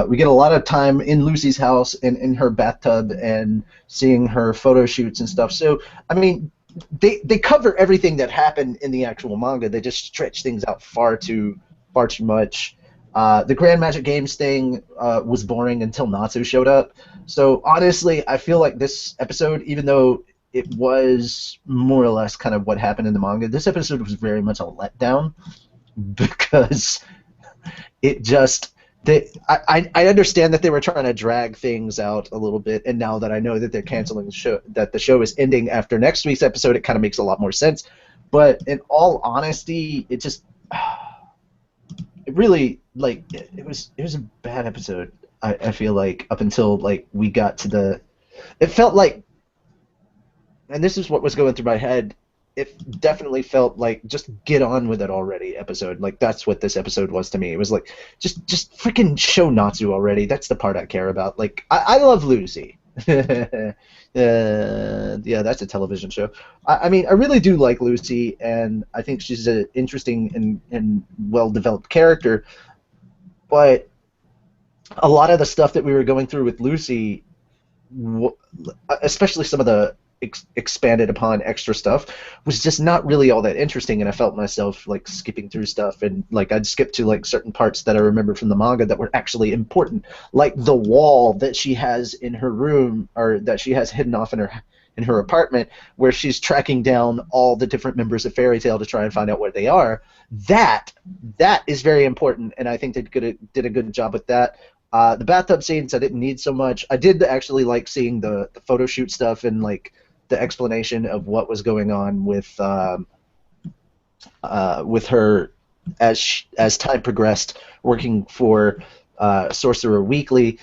We get a lot of time in Lucy's house and in her bathtub and seeing her photo shoots and stuff. So, I mean, they cover everything that happened in the actual manga. They just stretch things out far too much. The Grand Magic Games thing was boring until Natsu showed up. So honestly, I feel like this episode, even though it was more or less kind of what happened in the manga, this episode was very much a letdown because it just... I understand that they were trying to drag things out a little bit, and now that I know that they're canceling the show, that the show is ending after next week's episode, it kind of makes a lot more sense. But in all honesty, it just... It really, like, it was a bad episode. I feel like up until like we got to the, it felt like, and this is what was going through my head. It definitely felt like just get on with it already episode. Like that's what this episode was to me. It was like just freaking show Natsu already. That's the part I care about. Like I love Lucy. Yeah, that's a television show. I mean, I really do like Lucy, and I think she's an interesting and well-developed character. But a lot of the stuff that we were going through with Lucy, especially some of the expanded upon extra stuff, was just not really all that interesting, and I felt myself like skipping through stuff, and like I'd skip to like certain parts that I remember from the manga that were actually important, like the wall that she has in her room, or that she has hidden off in her apartment, where she's tracking down all the different members of Fairy Tail to try and find out where they are. That is very important, and I think they did a good job with that. The bathtub scenes I didn't need so much. I did actually like seeing the photo shoot stuff and like the explanation of what was going on with her as time progressed, working for Sorcerer Weekly.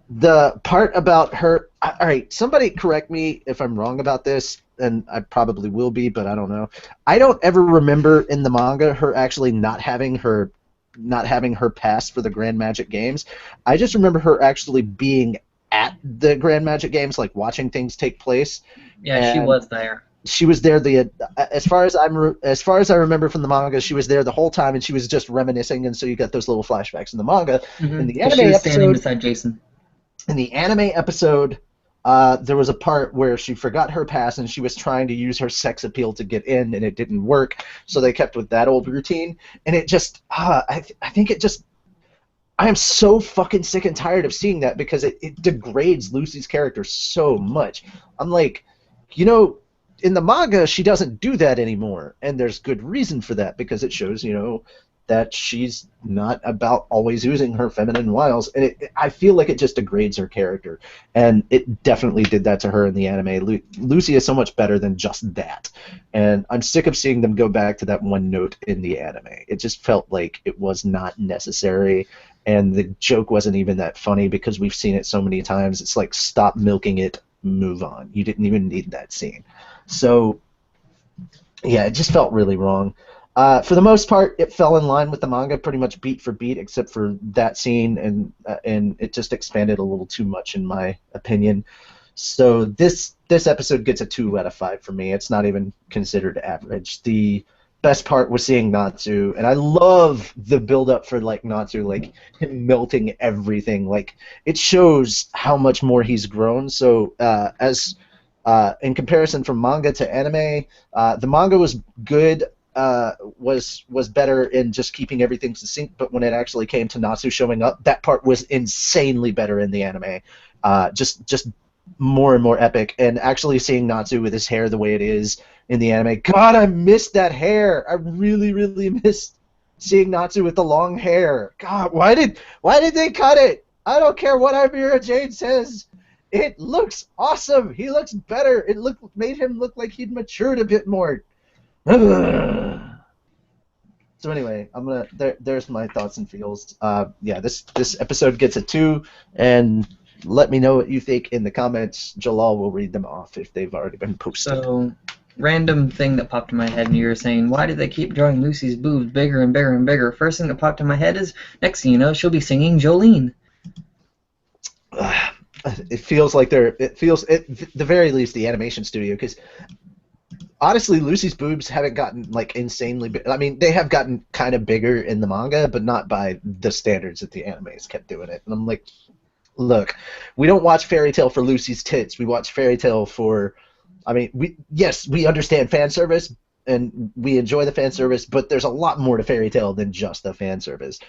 The part about her... All right, somebody correct me if I'm wrong about this, and I probably will be, but I don't know. I don't ever remember in the manga her actually not having her pass for the Grand Magic Games. I just remember her actually being at the Grand Magic Games, like watching things take place. Yeah, she was there. She was there as far as I remember from the manga, she was there the whole time, and she was just reminiscing, and so you got those little flashbacks in the manga. Mm-hmm. In the anime she was episode, standing beside Jason. In the anime episode, there was a part where she forgot her pass and she was trying to use her sex appeal to get in, and it didn't work. So they kept with that old routine, and it just, I think it just. I am so fucking sick and tired of seeing that because it degrades Lucy's character so much. I'm like, in the manga, she doesn't do that anymore, and there's good reason for that because it shows, that she's not about always using her feminine wiles, and I feel like it just degrades her character, and it definitely did that to her in the anime. Lucy is so much better than just that, and I'm sick of seeing them go back to that one note in the anime. It just felt like it was not necessary, and the joke wasn't even that funny because we've seen it so many times. It's like, stop milking it, move on. You didn't even need that scene. So, yeah, it just felt really wrong. For the most part, it fell in line with the manga, pretty much beat for beat, except for that scene, and it just expanded a little too much, in my opinion. So this episode gets a 2 out of 5 for me. It's not even considered average. The best part was seeing Natsu, and I love the build-up for Natsu, him melting everything. It shows how much more he's grown. So in comparison from manga to anime, the manga was good. Was better in just keeping everything succinct, but when it actually came to Natsu showing up, that part was insanely better in the anime. Just more and more epic, and actually seeing Natsu with his hair the way it is in the anime. God, I missed that hair. I really, really missed seeing Natsu with the long hair. God, why did they cut it? I don't care what Amira Jade says. It looks awesome. He looks better. It made him look like he'd matured a bit more. So anyway, there's my thoughts and feels. Yeah, this episode gets a 2, and let me know what you think in the comments. Jalal will read them off if they've already been posted. So, random thing that popped in my head, and you were saying, why do they keep drawing Lucy's boobs bigger and bigger and bigger? First thing that popped in my head is, next thing you know, she'll be singing Jolene. It feels like at the very least, the animation studio, because honestly, Lucy's boobs haven't gotten insanely big. I mean, they have gotten kind of bigger in the manga, but not by the standards that the anime has kept doing it. And I'm like, look, we don't watch Fairy Tail for Lucy's tits. We watch Fairy Tail for, I mean, we understand fan service and we enjoy the fan service, but there's a lot more to Fairy Tail than just the fan service.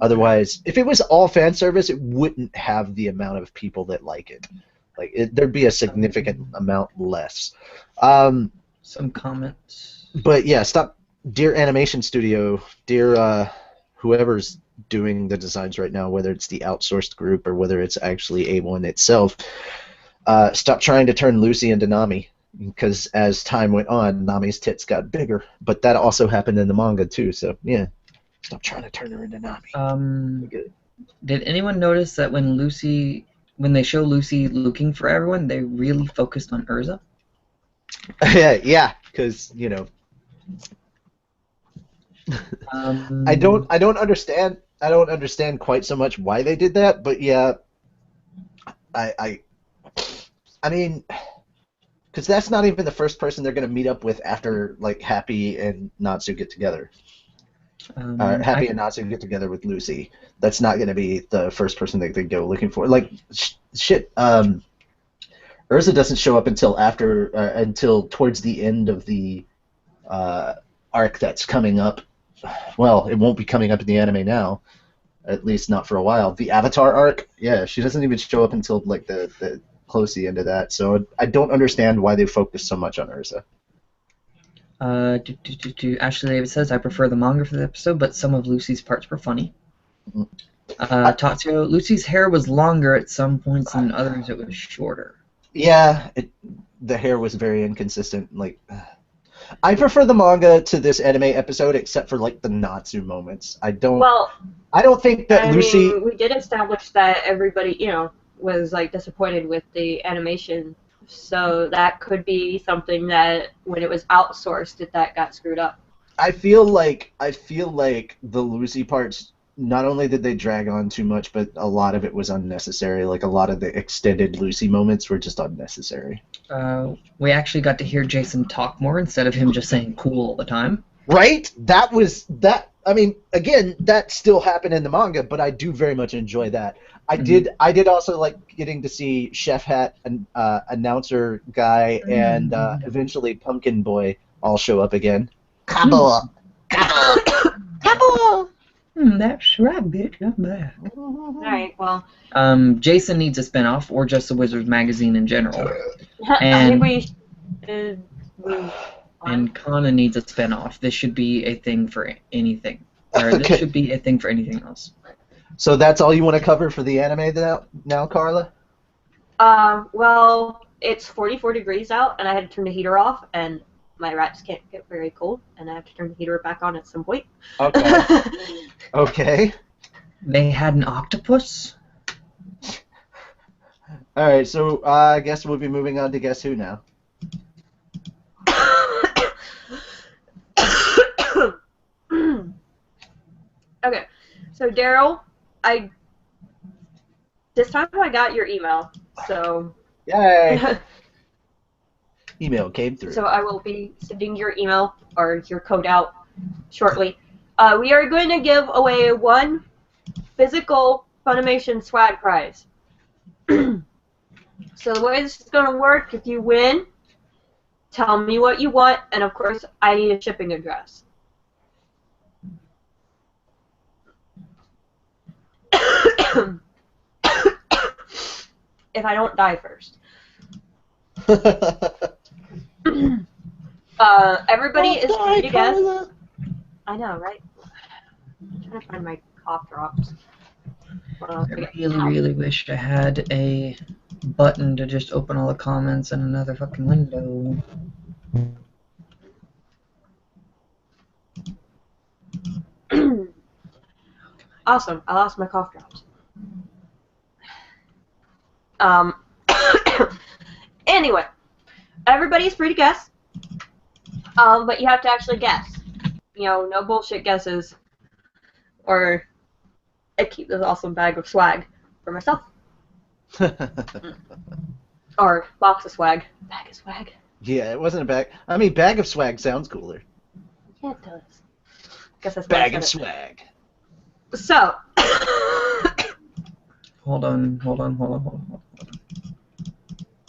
Otherwise, if it was all fan service, it wouldn't have the amount of people that like it. There'd be a significant amount less. Some comments. But yeah, stop, dear animation studio, dear whoever's doing the designs right now, whether it's the outsourced group or whether it's actually A1 itself, stop trying to turn Lucy into Nami, because as time went on, Nami's tits got bigger, but that also happened in the manga too, so yeah, stop trying to turn her into Nami. Did anyone notice that when they show Lucy looking for everyone, they really focused on Urza? Yeah, because I don't understand quite so much why they did that, but yeah, I mean, because that's not even the first person they're gonna meet up with after Happy and Natsu get together. Happy and Natsu get together with Lucy. That's not gonna be the first person they go looking for. Shit. Urza doesn't show up until towards the end of the arc that's coming up. Well, it won't be coming up in the anime now, at least not for a while. The Avatar arc, yeah, she doesn't even show up until the close the end of that. So I don't understand why they focus so much on Urza. Ashley David says, I prefer the manga for the episode, but some of Lucy's parts were funny. Mm-hmm. Tatsuo, Lucy's hair was longer at some points, and others it was shorter. Yeah, the hair was very inconsistent. I prefer the manga to this anime episode, except for the Natsu moments. I don't think that Lucy. Mean, we did establish that everybody, was disappointed with the animation, so that could be something that when it was outsourced, that got screwed up. I feel like the Lucy parts not only did they drag on too much, but a lot of it was unnecessary. Like a lot of the extended Lucy moments were just unnecessary. We actually got to hear Jason talk more instead of him just saying cool all the time. Right? That. I mean, again, that still happened in the manga, but I do very much enjoy that. I did also like getting to see Chef Hat and announcer guy and eventually Pumpkin Boy all show up again. Cabo. That's right, bitch. Not bad. Alright, well. Jason needs a spinoff, or just the Wizards magazine in general. I think we should move on. And Kana needs a spinoff. This should be a thing for anything. Or Okay. This should be a thing for anything else. So that's all you want to cover for the anime now, Carla? Well, it's 44 degrees out, and I had to turn the heater off, and my rats can't get very cold, and I have to turn the heater back on at some point. Okay. Okay. They had an octopus? All right, so I guess we'll be moving on to Guess Who now. Okay, so Daryl, this time I got your email, so Yay! Email came through. so I will be sending your email or your code out shortly. We are going to give away one physical Funimation swag prize. So the way this is going to work, if you win, tell me what you want, and of course, I need a shipping address. If I don't die first. Everybody is free to guess. I know, right? I'm trying to find my cough drops. I really wish I had a button to just open all the comments in another fucking window. Awesome. I lost my cough drops. Anyway, everybody's free to guess. But you have to actually guess. You know, no bullshit guesses. Or I keep this awesome bag of swag for myself. Or box of swag. Bag of swag. Yeah, it wasn't a bag. I mean, bag of swag sounds cooler. Yeah, it does. Guess that's why I Bag said of it. swag. So. Hold on.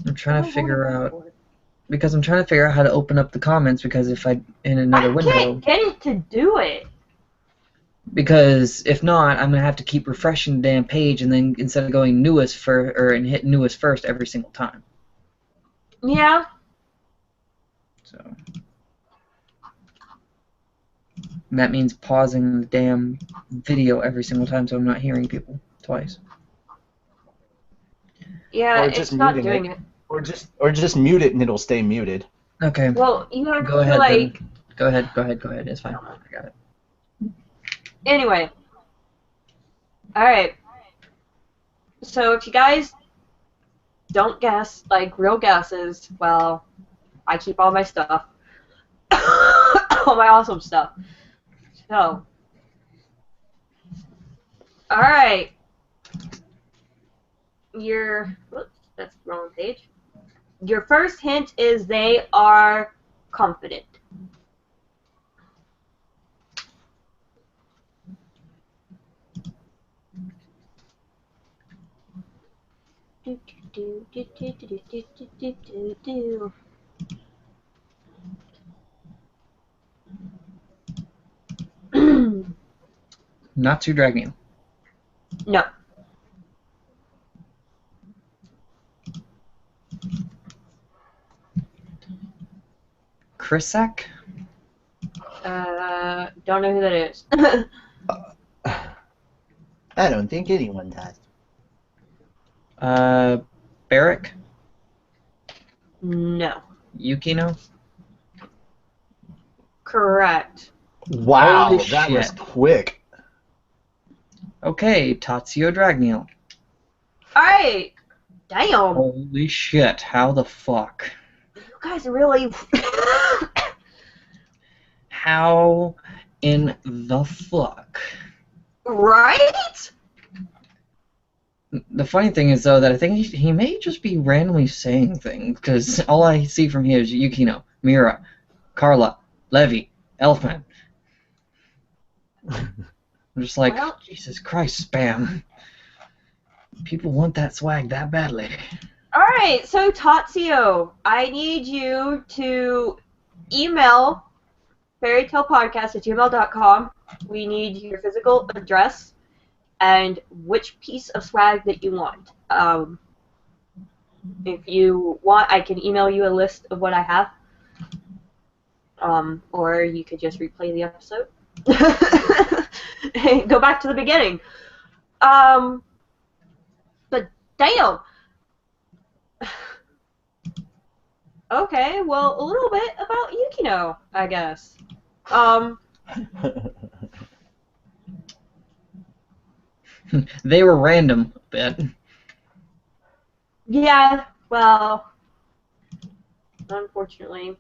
I'm trying to figure out, because I'm trying to figure out how to open up the comments, because if I, in another window. I can't get it to do it. Because if not, I'm gonna have to keep refreshing the damn page, and then instead of going newest and hit newest first every single time. Yeah. So that means pausing the damn video every single time, so I'm not hearing people twice. Yeah, Or it's just not muting doing it. it. Or just mute it and it'll stay muted. Okay. Well, you have Go to ahead, like. then. Go ahead. It's fine. I got it. Anyway. Alright. So if you guys don't guess, like, real guesses, well, I keep all my stuff. All my awesome stuff. So. Alright. Whoops, that's the wrong page. Your first hint is they are confident. Not too dragging. No. Chrisak? Don't know who that is. I don't think anyone does. Barrick? No. Yukino? Correct. Wow, Holy that was shit. quick. Okay, Tatsuo Dragneel. Alright. Damn. Holy shit, how the fuck? You guys really. How in the fuck Right? The funny thing is, though, that I think he may just be randomly saying things, because all I see from here is Yukino, Mira, Carla, Levi, Elfman. I'm just like, Well, Jesus Christ, spam. People want that swag that badly. alright, so Tatsuo, I need you to email fairytalepodcast@gmail.com. We need your physical address and which piece of swag that you want. If you want, I can email you a list of what I have. Or you could just replay the episode. Go back to the beginning. But damn. Okay, well, a little bit about Yukino, I guess. They were random, a bit. Yeah, well, unfortunately.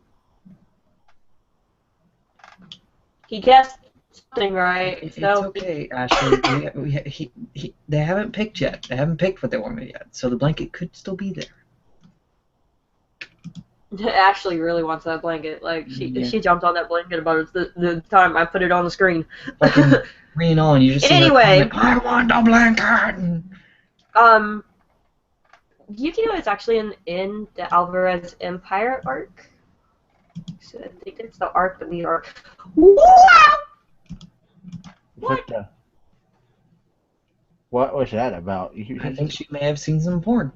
He guessed something right, It's so... okay, Ashley. They haven't picked yet. They haven't picked what they wanted yet, so the blanket could still be there. Ashley really wants that blanket. Like, Yeah. she jumped on that blanket about the time I put it on the screen. Fucking green on, you just see Anyway. her comment, I want a blanket! Yukino is actually in the Alvarez Empire arc. So I think it's the arc that we are... Wow! What? What was that about? I think she may have seen some porn.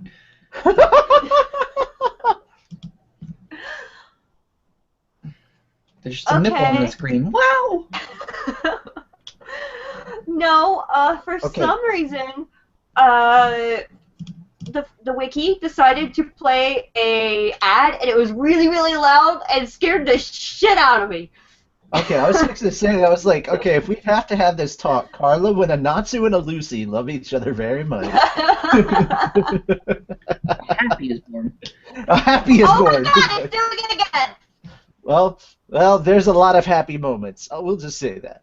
There's just a nipple on the screen. Wow! No, for some reason, the wiki decided to play a ad, and it was really, really loud and scared the shit out of me. Okay, I was going to say, I was like, okay, if we have to have this talk, Carla, when a Natsu and a Lucy love each other very much. Happy is born. A happy is born. Oh my god, it's doing it again! Well, there's a lot of happy moments. We'll just say that.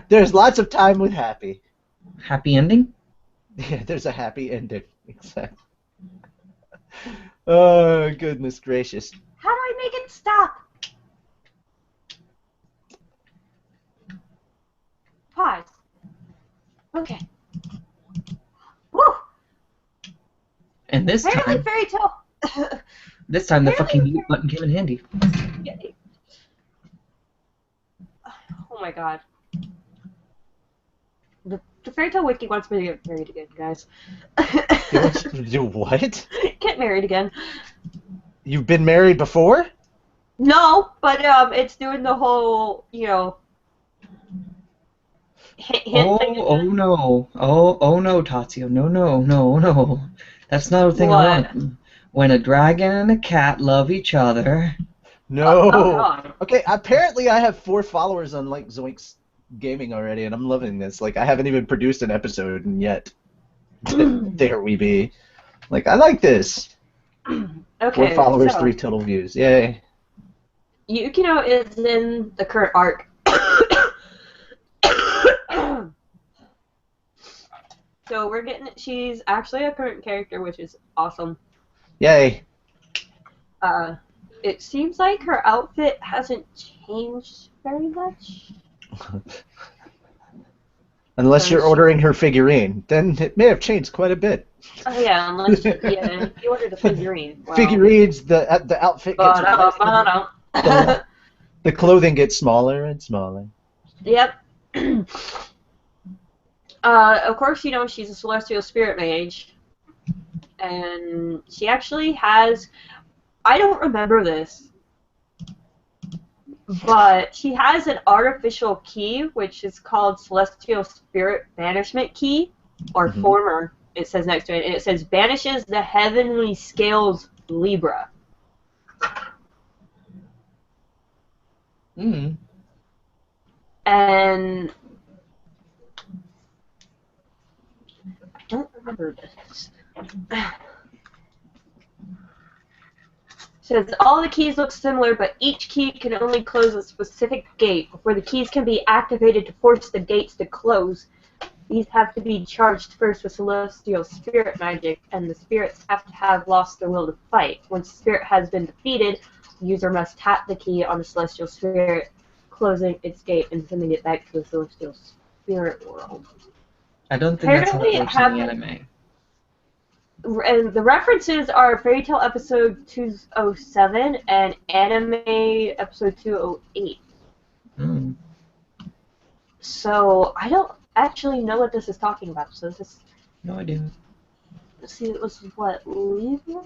There's lots of time with happy. Happy ending? Yeah, there's a happy ending. Exactly. Oh, goodness gracious. How do I make it stop? Pause. Okay. Woo! And this Apparently time, fairy tale. the fucking mute button came in handy. Oh my god. The fairy tale wiki wants me to get married again, guys. You want to do what? Get married again. You've been married before? No, but it's doing the whole, hint thing. Oh no. Oh no, Tatsuo. No. That's not a thing I want. When a dragon and a cat love each other. No. Oh, Okay, apparently I have 4 followers on like Zoinks Gaming already, and I'm loving this. Like, I haven't even produced an episode yet. There we be. Like, I like this. Okay. 4 followers, so, 3 total views. Yay. Yukino is in the current arc. So we're getting. She's actually a current character, which is awesome. Yay. It seems like her outfit hasn't changed very much. Unless you're ordering her figurine, then it may have changed quite a bit. Oh yeah, unless if you ordered a figurine. Well, Figurines, the outfit gets the clothing gets smaller and smaller. Yep. Of course, she's a celestial spirit mage, and she actually has. I don't remember this, but she has an artificial key, which is called Celestial Spirit Banishment Key, or Former, it says next to it, and it says, banishes the heavenly scales Libra. And I don't remember this. Says all the keys look similar, but each key can only close a specific gate. Before the keys can be activated to force the gates to close, these have to be charged first with celestial spirit magic, and the spirits have to have lost their will to fight. Once the spirit has been defeated, the user must tap the key on the celestial spirit, closing its gate and sending it back to the celestial spirit world. I don't think that's how it works in the anime. And the references are Fairy Tail episode 207 and anime episode 208. Mm. So I don't actually know what this is talking about. So this is, No idea. let's see, it was what, Libra?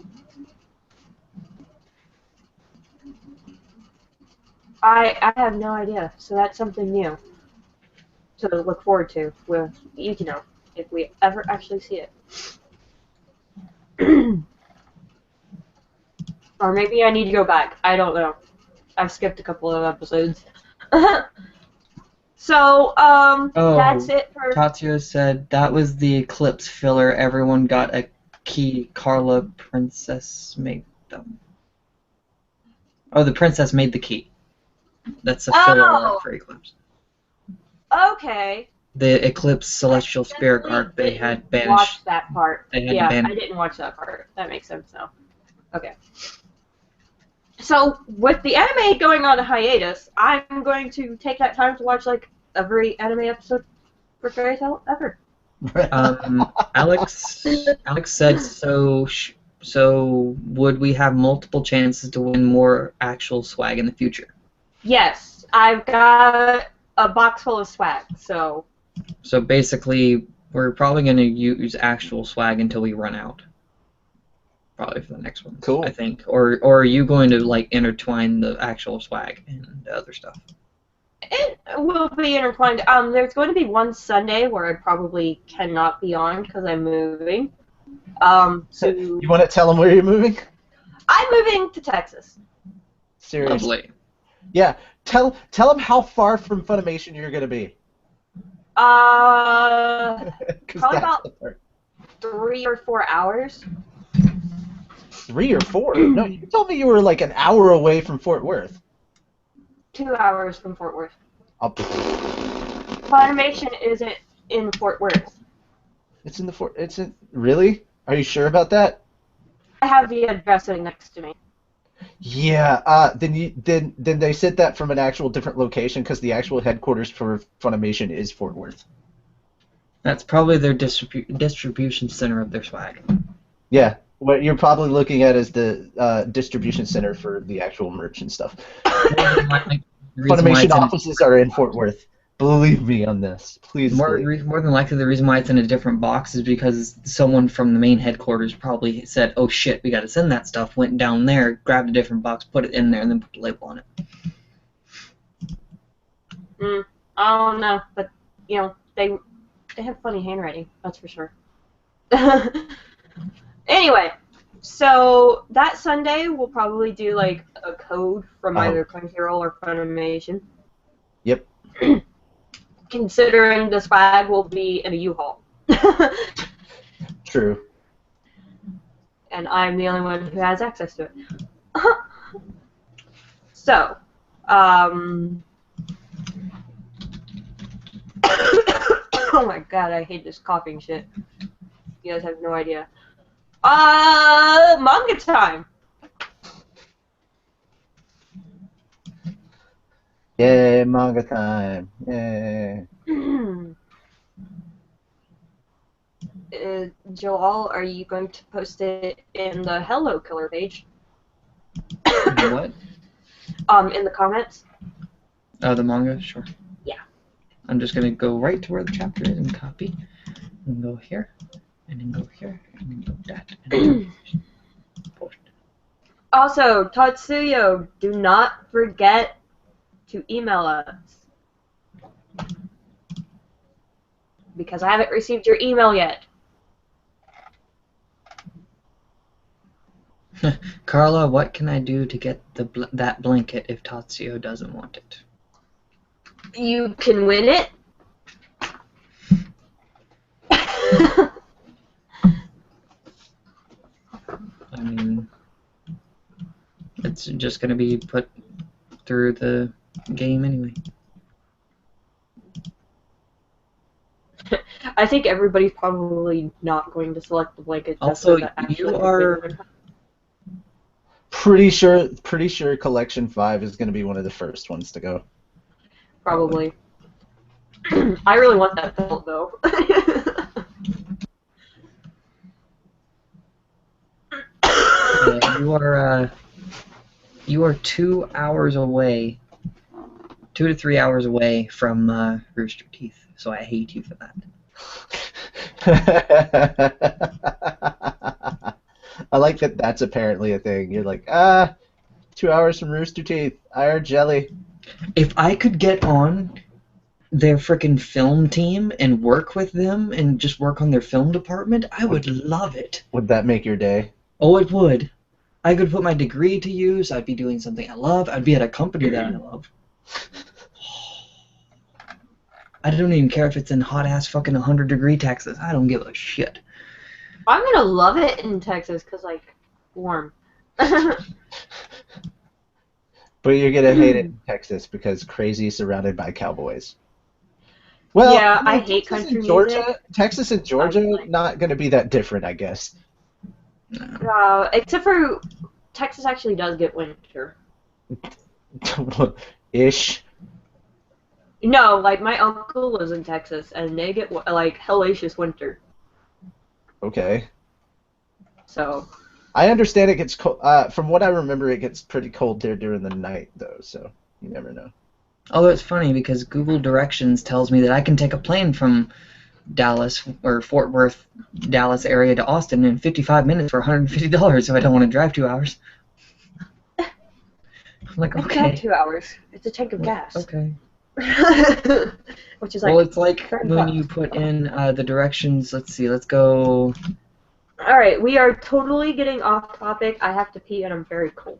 I have no idea. So that's something new to look forward to with Yukino if we ever actually see it. Or maybe I need to go back. I don't know. I've skipped a couple of episodes. So, that's it for... Tatsuya said that was the Eclipse filler. Everyone got a key. Carla Princess made them. Oh, the princess made the key. That's a filler arc for Eclipse. Okay. The Eclipse Celestial Spirit arc they had banished. Watch that part. Yeah, I didn't watch that part. That makes sense now. Okay. So, with the anime going on a hiatus, I'm going to take that time to watch, like, every anime episode for Fairy Tail ever. Alex said, so would we have multiple chances to win more actual swag in the future? Yes. I've got a box full of swag, so... So basically, we're probably going to use actual swag until we run out. Probably for the next one. Cool. I think. Or are you going to like intertwine the actual swag and the other stuff? It will be intertwined. There's going to be one Sunday where I probably cannot be on because I'm moving. You want to tell them where you're moving? I'm moving to Texas. Seriously. Lovely. Yeah. Tell them how far from Funimation you're going to be. Probably about 3 or 4 hours. 3 or 4? No, you told me you were like an hour away from Fort Worth. 2 hours from Fort Worth. Funimation isn't in Fort Worth. It's in the Fort. It's in. Really? Are you sure about that? I have the address sitting next to me. Yeah. Then they said that from an actual different location because the actual headquarters for Funimation is Fort Worth. That's probably their distribution center of their swag. Yeah. What you're probably looking at is the distribution center for the actual merch and stuff. Funimation offices are in Fort Worth. Believe me on this. Please. More than likely, the reason why it's in a different box is because someone from the main headquarters probably said, "Oh shit, we got to send that stuff." Went down there, grabbed a different box, put it in there, and then put the label on it. I don't know, but you know they have funny handwriting. That's for sure. Anyway, so that Sunday we'll probably do like a code from either Crunchyroll or Funimation. Yep. Considering the swag will be in a U-Haul. True. And I'm the only one who has access to it. So, oh my god, I hate this coughing shit. You guys have no idea. Manga time! Yay, manga time. Yay. Joel, are you going to post it in the Hello Killer page? What? In the comments. Oh, the manga? Sure. Yeah. I'm just going to go right to where the chapter is and copy. And go here. And then go here. And then go that. And then post. Also, Tatsuyo, do not forget to email us. Because I haven't received your email yet. Carla, what can I do to get that blanket if Tatsuyo doesn't want it? You can win it. I mean, It's just going to be put through the game anyway. I think everybody's probably not going to select the blanket. Also, that you are... Pretty sure Collection 5 is going to be one of the first ones to go. Probably. I really want that belt, though. Yeah, you are 2 hours away, 2 to 3 hours away from Rooster Teeth, so I hate you for that. I like that that's apparently a thing. You're like, 2 hours from Rooster Teeth. I are jelly. If I could get on their frickin' film team and work with them and just work on their film department, I would love it. Would that make your day? Oh, it would. I could put my degree to use. I'd be doing something I love. I'd be at a company that I love. I don't even care if it's in hot-ass fucking 100-degree Texas. I don't give a shit. I'm gonna love it in Texas, cause like, warm. But you're gonna hate it in Texas because crazy surrounded by cowboys. Well, yeah, I hate country music. Texas and Georgia, not gonna be that different, I guess. Except for Texas actually does get winter. Ish. No, like my uncle lives in Texas, and they get like hellacious winter. Okay. So. I understand it gets cold. From what I remember, it gets pretty cold there during the night, though. So you never know. Although it's funny because Google Directions tells me that I can take a plane from Dallas or Fort Worth, Dallas area to Austin in 55 minutes for $150 if I don't want to drive 2 hours. I'm like, It's okay. not 2 hours. It's a tank of gas. Okay. Which is like. Well, it's like when you put in the directions. Let's see. Let's go. All right, we are totally getting off topic. I have to pee, and I'm very cold.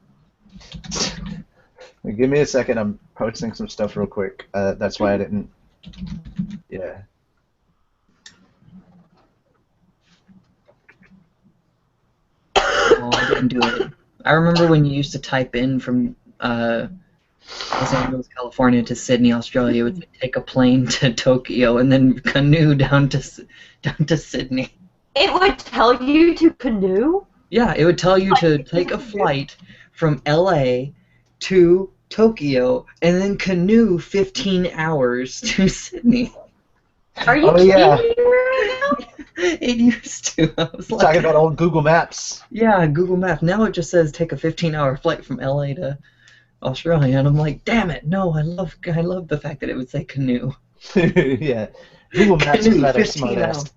Give me a second. I'm posting some stuff real quick. That's why I didn't. Yeah. Oh, I didn't do it. I remember when you used to type in from Los Angeles, California to Sydney, Australia. It would take a plane to Tokyo and then canoe down to Sydney. It would tell you to canoe? Yeah, it would tell you to take a flight from LA to Tokyo and then canoe 15 hours to Sydney. Are you kidding me right now? It used to. I was like, Talking about old Google Maps. Yeah, Google Maps. Now it just says take a 15-hour flight from LA to Australia, and I'm like, damn it, no, I love the fact that it would say canoe. Yeah, Google Maps is rather smart-ass.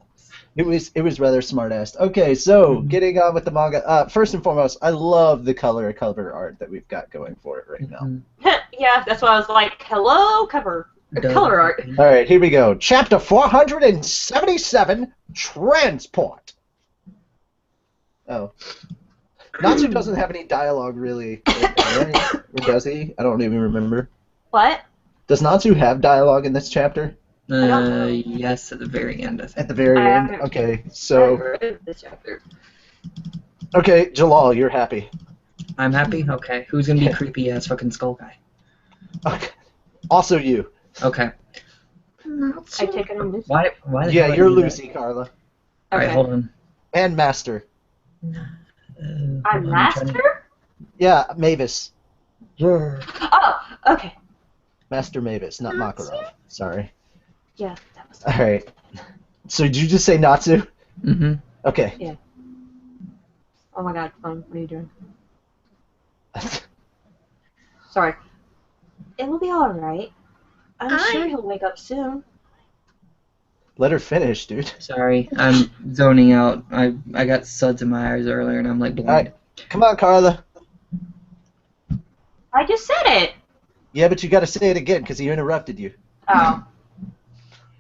It was rather smart-ass. Okay, so getting on with the manga. First and foremost, I love the cover art that we've got going for it right now. Yeah, that's why I was like, hello, cover. Color art. All right, here we go. Chapter 477, Transport. Oh. Natsu doesn't have any dialogue, really. Right? Or does he? I don't even remember. What? Does Natsu have dialogue in this chapter? Yes, at the very end, I think. At the very end? Okay, so... This chapter. Okay, Jalal, you're happy. I'm happy? Okay. Who's gonna be creepy-ass fucking skull guy? Okay. Also you. Okay. I take it on this. Why the Yeah, hell you're I do Lucy, Carla. Alright, hold on. And Master. I'm Master? Yeah, Mavis. Yeah. Oh, okay. Master Mavis, not Makarov. Sorry. Yeah, that was. Alright. So did you just say Natsu? Mm-hmm. Okay. Yeah. Oh my god, phone, what are you doing? Sorry. It will be alright. I'm sure he'll wake up soon. Let her finish, dude. Sorry, I'm zoning out. I got suds in my eyes earlier, and I'm like blind. Alright. Come on, Carla. I just said it! Yeah, but you gotta say it again, because he interrupted you. Oh.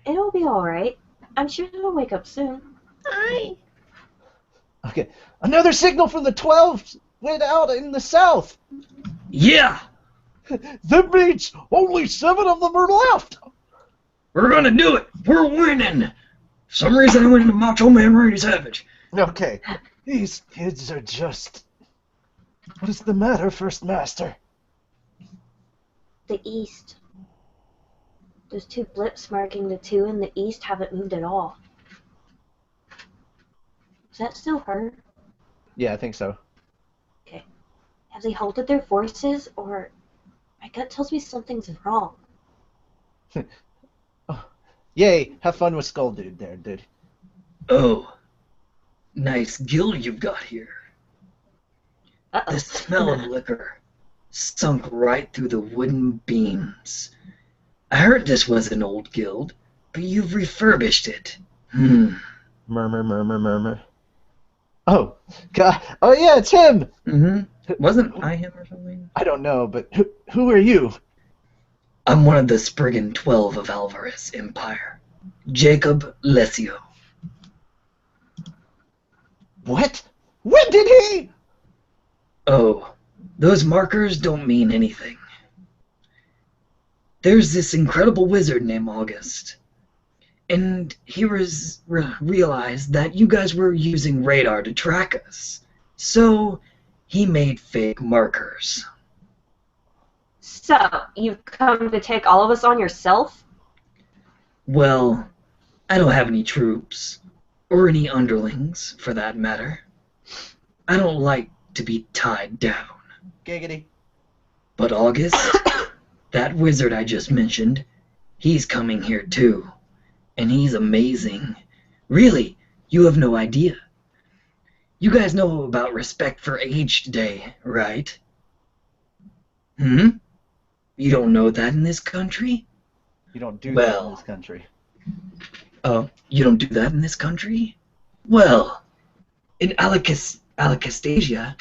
It'll be alright. I'm sure he'll wake up soon. Hi. Okay. Another signal from the 12 went out in the south. Yeah! That means only 7 of them are left. We're gonna do it! We're winning! For some reason I went into Macho Man Randy Savage. Okay. These kids are just... What is the matter, First Master? The east. Those 2 blips marking the 2 in the east haven't moved at all. Is that still her? Yeah, I think so. Okay. Have they halted their forces, or... My gut tells me something's wrong. Oh. Yay, have fun with Skull Dude there, dude. Oh, nice guild you've got here. Uh-oh. The smell of liquor sunk right through the wooden beams. I heard this was an old guild, but you've refurbished it. Murmur, murmur, murmur. Oh, God. Oh, yeah, it's him! Wasn't I him or something? I don't know, but who are you? I'm one of the Spriggan 12 of Alvarez Empire. Jacob Lesio. What? When did he? Oh, those markers don't mean anything. There's this incredible wizard named August. And he realized that you guys were using radar to track us. So he made fake markers. So, you've come to take all of us on yourself? Well, I don't have any troops. Or any underlings, for that matter. I don't like to be tied down. Giggity. But August, that wizard I just mentioned, he's coming here too. And he's amazing. Really, you have no idea. You guys know about Respect for Age Day, right? You don't know that in this country? You don't do that in this country. Oh, you don't do that in this country? Well, in Alakastasia... Alakatasia.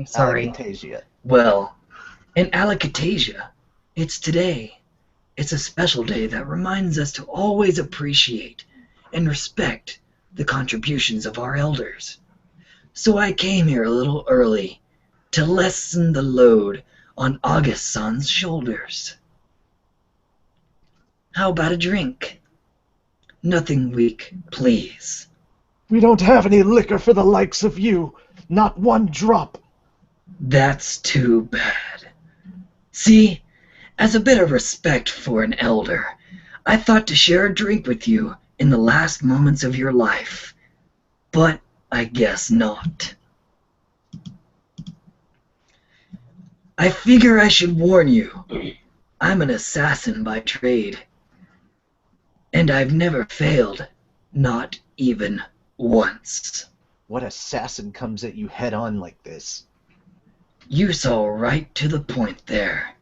Sorry. Alakatasia. Well, in Alakatasia, it's today. It's a special day that reminds us to always appreciate and respect the contributions of our elders. So I came here a little early to lessen the load on August-san's shoulders. How about a drink? Nothing weak, please. We don't have any liquor for the likes of you. Not one drop. That's too bad. See, as a bit of respect for an elder, I thought to share a drink with you in the last moments of your life. But I guess not. I figure I should warn you. I'm an assassin by trade. And I've never failed, not even once. What assassin comes at you head on like this? You saw right to the point there.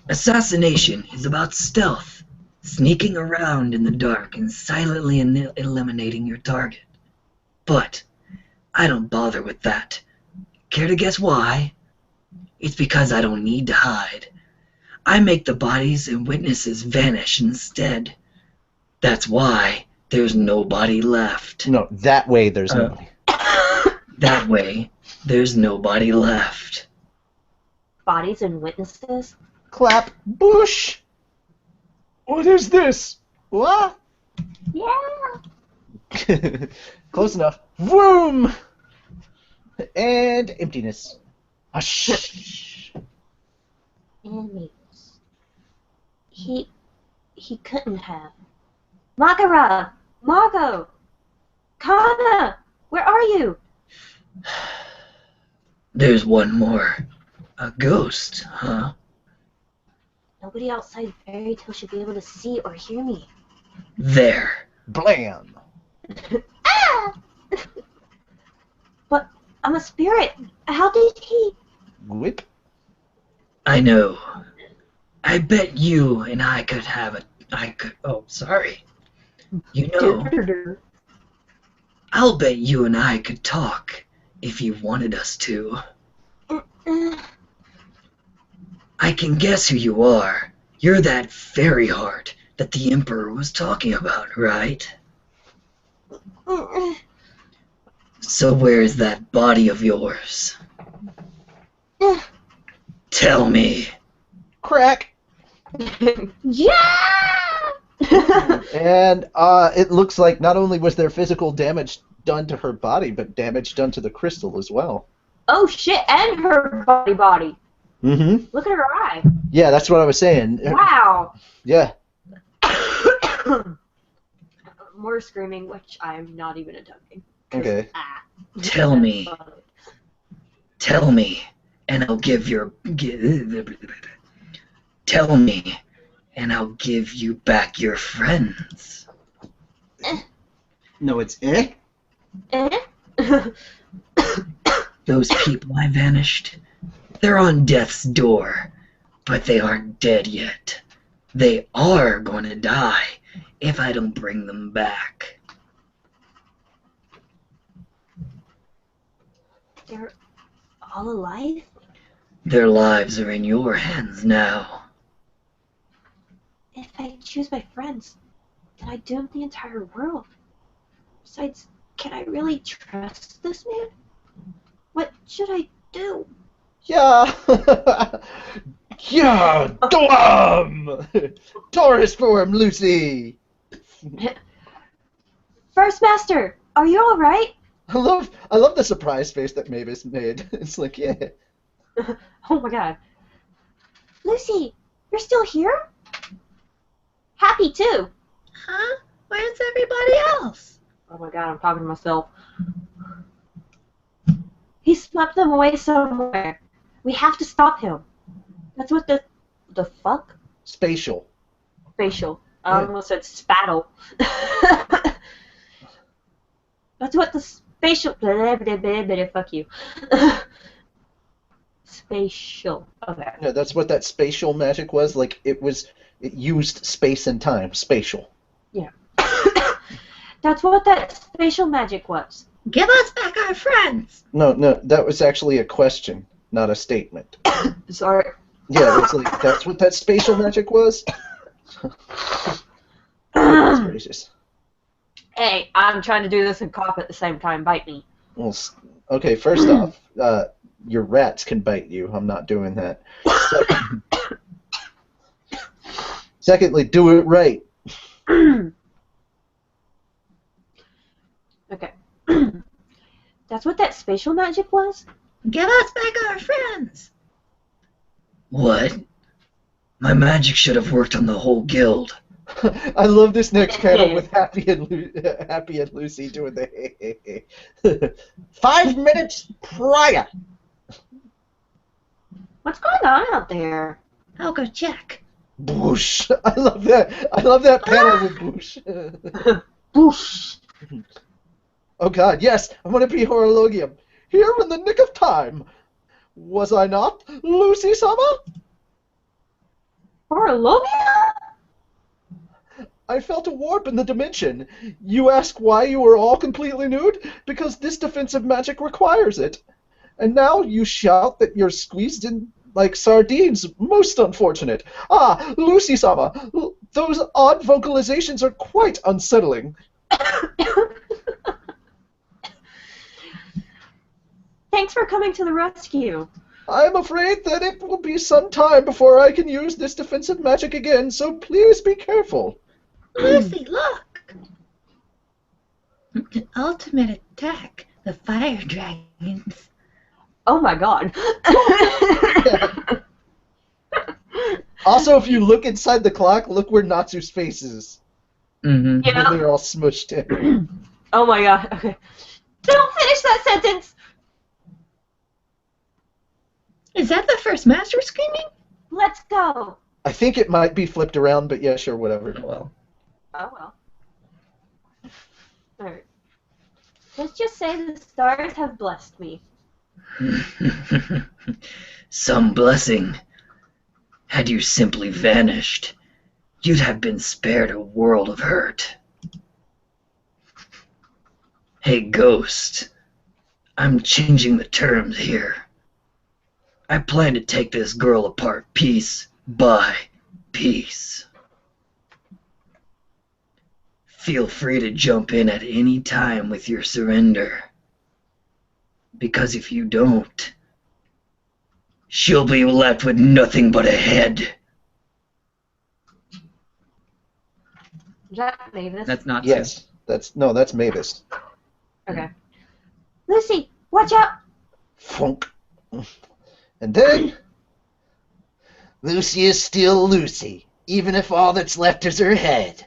Assassination is about stealth, sneaking around in the dark and silently eliminating your target. But I don't bother with that. Care to guess why? It's because I don't need to hide. I make the bodies and witnesses vanish instead. That's why there's nobody left. No, that way there's nobody. That way, there's nobody left. Bodies and witnesses? Clap. Bush. What is this? What? Yeah. Close enough. Vroom. And emptiness. Shh. Enemies. He couldn't have. Magara! Margo! Kana! Where are you? There's one more. A ghost, huh? Nobody outside Fairy Tale should be able to see or hear me. There. Blam. Ah! But I'm a spirit. How did he? Whip. I know. I bet you and I could have a... Oh, sorry. You know, I'll bet you and I could talk if you wanted us to. I can guess who you are. You're that fairy heart that the Emperor was talking about, right? So where's that body of yours? Tell me. Crack. Yeah! And it looks like not only was there physical damage done to her body, but damage done to the crystal as well. Oh shit! And her body. Mm-hmm. Look at her eye. Yeah, that's what I was saying. Wow. Yeah. More screaming, which I'm not even attempting. Okay. Tell me. Tell me, and I'll give your... Tell me, and I'll give you back your friends. No, it's eh? Eh? Those people I vanished, they're on death's door, but they aren't dead yet. They are going to die if I don't bring them back. They're all alive? Their lives are in your hands now. If I choose my friends, then I doom the entire world. Besides, can I really trust this man? What should I do? Yeah. Yeah, dumb. Taurus form, Lucy. First Master, are you all right? I love the surprise face that Mavis made. It's like, yeah. Oh my god. Lucy, you're still here? Happy too. Huh? Where's everybody else? Oh my god, I'm talking to myself. He swept them away somewhere. We have to stop him. That's what the fuck? Spatial. Facial. I almost said spattle. That's what the spatial. Fuck you. Spatial. Okay. Yeah, that's what that spatial magic was. Like it used space and time. Spatial. Yeah. That's what that spatial magic was. Give us back our friends. No, that was actually a question, not a statement. Sorry. Yeah, it's like that's what that spatial magic was. That's gracious. Hey, I'm trying to do this and cough at the same time. Bite me. Well, okay. First off, your rats can bite you. I'm not doing that. Secondly, do it right. Okay. That's what that spatial magic was? Give us back our friends. What? My magic should have worked on the whole guild. I love this next panel with Happy and Lucy doing the 5 minutes prior. What's going on out there? I'll go check. Boosh. I love that. I love that panel with Boosh. Boosh. Oh God, yes, I'm gonna be Horologium. Here in the nick of time. Was I not, Lucy-sama? Horologia? I felt a warp in the dimension. You ask why you were all completely nude? Because this defensive magic requires it. And now you shout that you're squeezed in like sardines. Most unfortunate. Ah, Lucy-sama, those odd vocalizations are quite unsettling. Thanks for coming to the rescue. I'm afraid that it will be some time before I can use this defensive magic again, so please be careful. Lucy, look! An ultimate attack. The fire dragons. Oh my god. Also, if you look inside the clock, look where Natsu's face is. Mm-hmm. Yeah. They're all smushed in. Oh my god. Okay. Don't finish that sentence! Is that the first master screaming? Let's go. I think it might be flipped around, but yeah, sure, whatever. Well. Oh well. Alright. Let's just say the stars have blessed me. Some blessing. Had you simply vanished, you'd have been spared a world of hurt. Hey, Ghost. I'm changing the terms here. I plan to take this girl apart piece by piece. Feel free to jump in at any time with your surrender. Because if you don't, she'll be left with nothing but a head. Is that Mavis? That's not Yes, that's Mavis. Okay. Lucy, watch out! Funk. And then, Lucy is still Lucy, even if all that's left is her head.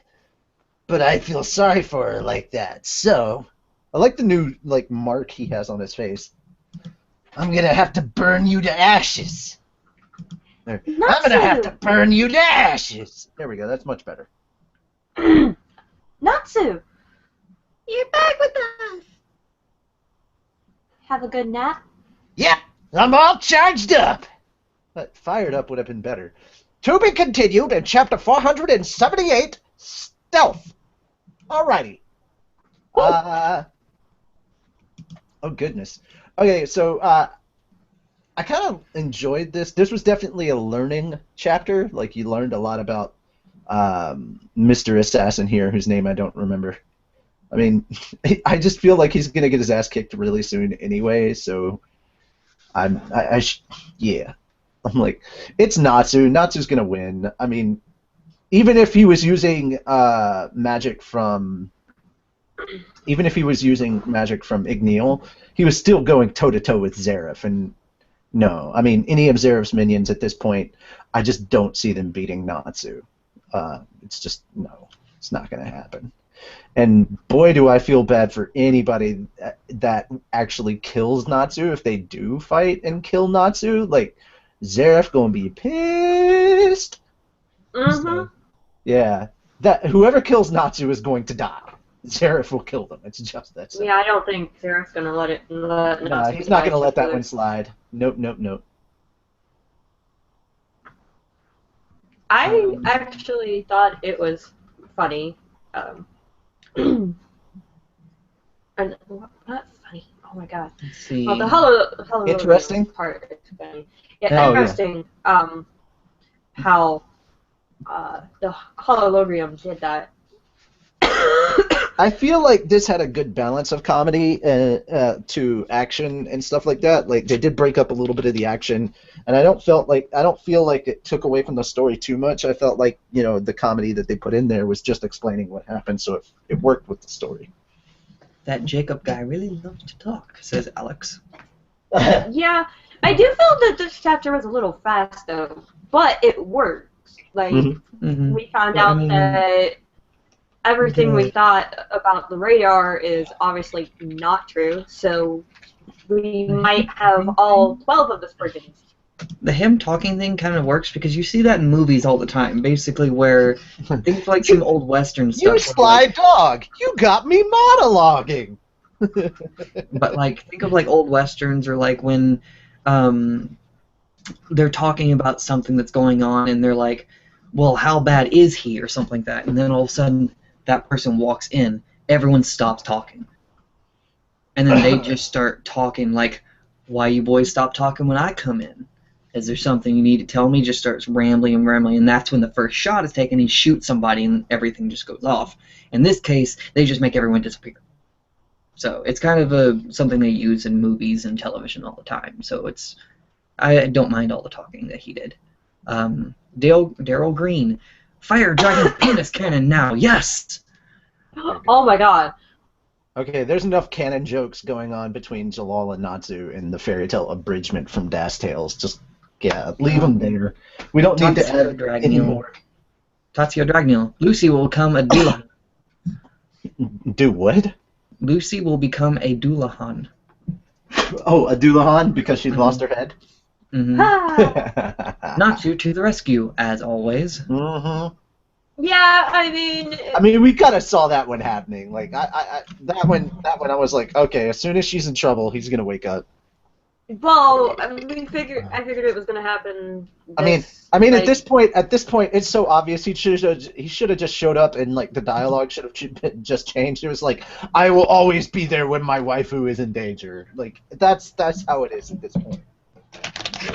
But I feel sorry for her like that, so... I like the new, mark he has on his face. I'm gonna have to burn you to ashes. There. I'm gonna have to burn you to ashes. There we go, that's much better. Natsu! You're back with us. Have a good nap? Yep, I'm all charged up. But fired up would have been better. To be continued in chapter 478, Stealth. Alrighty. Oh goodness. Okay, so I kind of enjoyed this. This was definitely a learning chapter. Like, you learned a lot about Mr. Assassin here, whose name I don't remember. I mean, I just feel like he's gonna get his ass kicked really soon anyway. So yeah. I'm like, it's Natsu. Natsu's gonna win. I mean, even if he was using magic from Igneel, he was still going toe-to-toe with Zeref, and no, I mean, any of Zeref's minions at this point, I just don't see them beating Natsu. It's just, no, it's not going to happen. And boy, do I feel bad for anybody that actually kills Natsu if they do fight and kill Natsu. Like, Zeref going to be pissed. Mm-hmm. So, yeah, that whoever kills Natsu is going to die. Zeref will kill them. It's just that simple. Yeah, I don't think Zeref's gonna let it. No, he's not gonna let that one slide. Nope. I actually thought it was funny. And not funny. Oh my god. Let's see. Well, the hello Interesting part is funny. Yeah, interesting. Yeah. How the Holologium did that. I feel like this had a good balance of comedy to action and stuff like that. Like, they did break up a little bit of the action, and I don't feel like it took away from the story too much. I felt like, you know, the comedy that they put in there was just explaining what happened, so it worked with the story. That Jacob guy really loves to talk, says Alex. Yeah, I do feel that this chapter was a little fast though, but it works. Like, we found out that everything we thought about the radar is obviously not true, so we might have all 12 of the Spriggans. The him talking thing kind of works because you see that in movies all the time, basically, where things like some old Western stuff. You sly dog! You got me monologuing! But, like, think of, like, old Westerns, or, like, when they're talking about something that's going on, and they're like, well, how bad is he, or something like that, and then all of a sudden that person walks in, everyone stops talking. And then they just start talking like, why you boys stop talking when I come in? Is there something you need to tell me? Just starts rambling, and that's when the first shot is taken. He shoots somebody, and everything just goes off. In this case, they just make everyone disappear. So it's kind of something they use in movies and television all the time. So I don't mind all the talking that he did. Daryl Green, fire dragon penis cannon now, yes! Oh my god. Okay, there's enough canon jokes going on between Jalal and Natsu in the fairy tale abridgment from Das Tales. Just, yeah, leave them there. We don't need to add any more. Tatsuya Dragneel. Lucy will become a Dullahan. Do what? Lucy will become a Dullahan. Oh, a Dullahan because she lost her head? Natsu to the rescue, as always. Yeah, I mean, we kind of saw that one happening. Like, that one, I was like, okay, as soon as she's in trouble, he's gonna wake up. Well, I figured it was gonna happen. At this point, it's so obvious. He should have just showed up, and like the dialogue should have just changed. It was like, I will always be there when my waifu is in danger. Like, that's how it is at this point.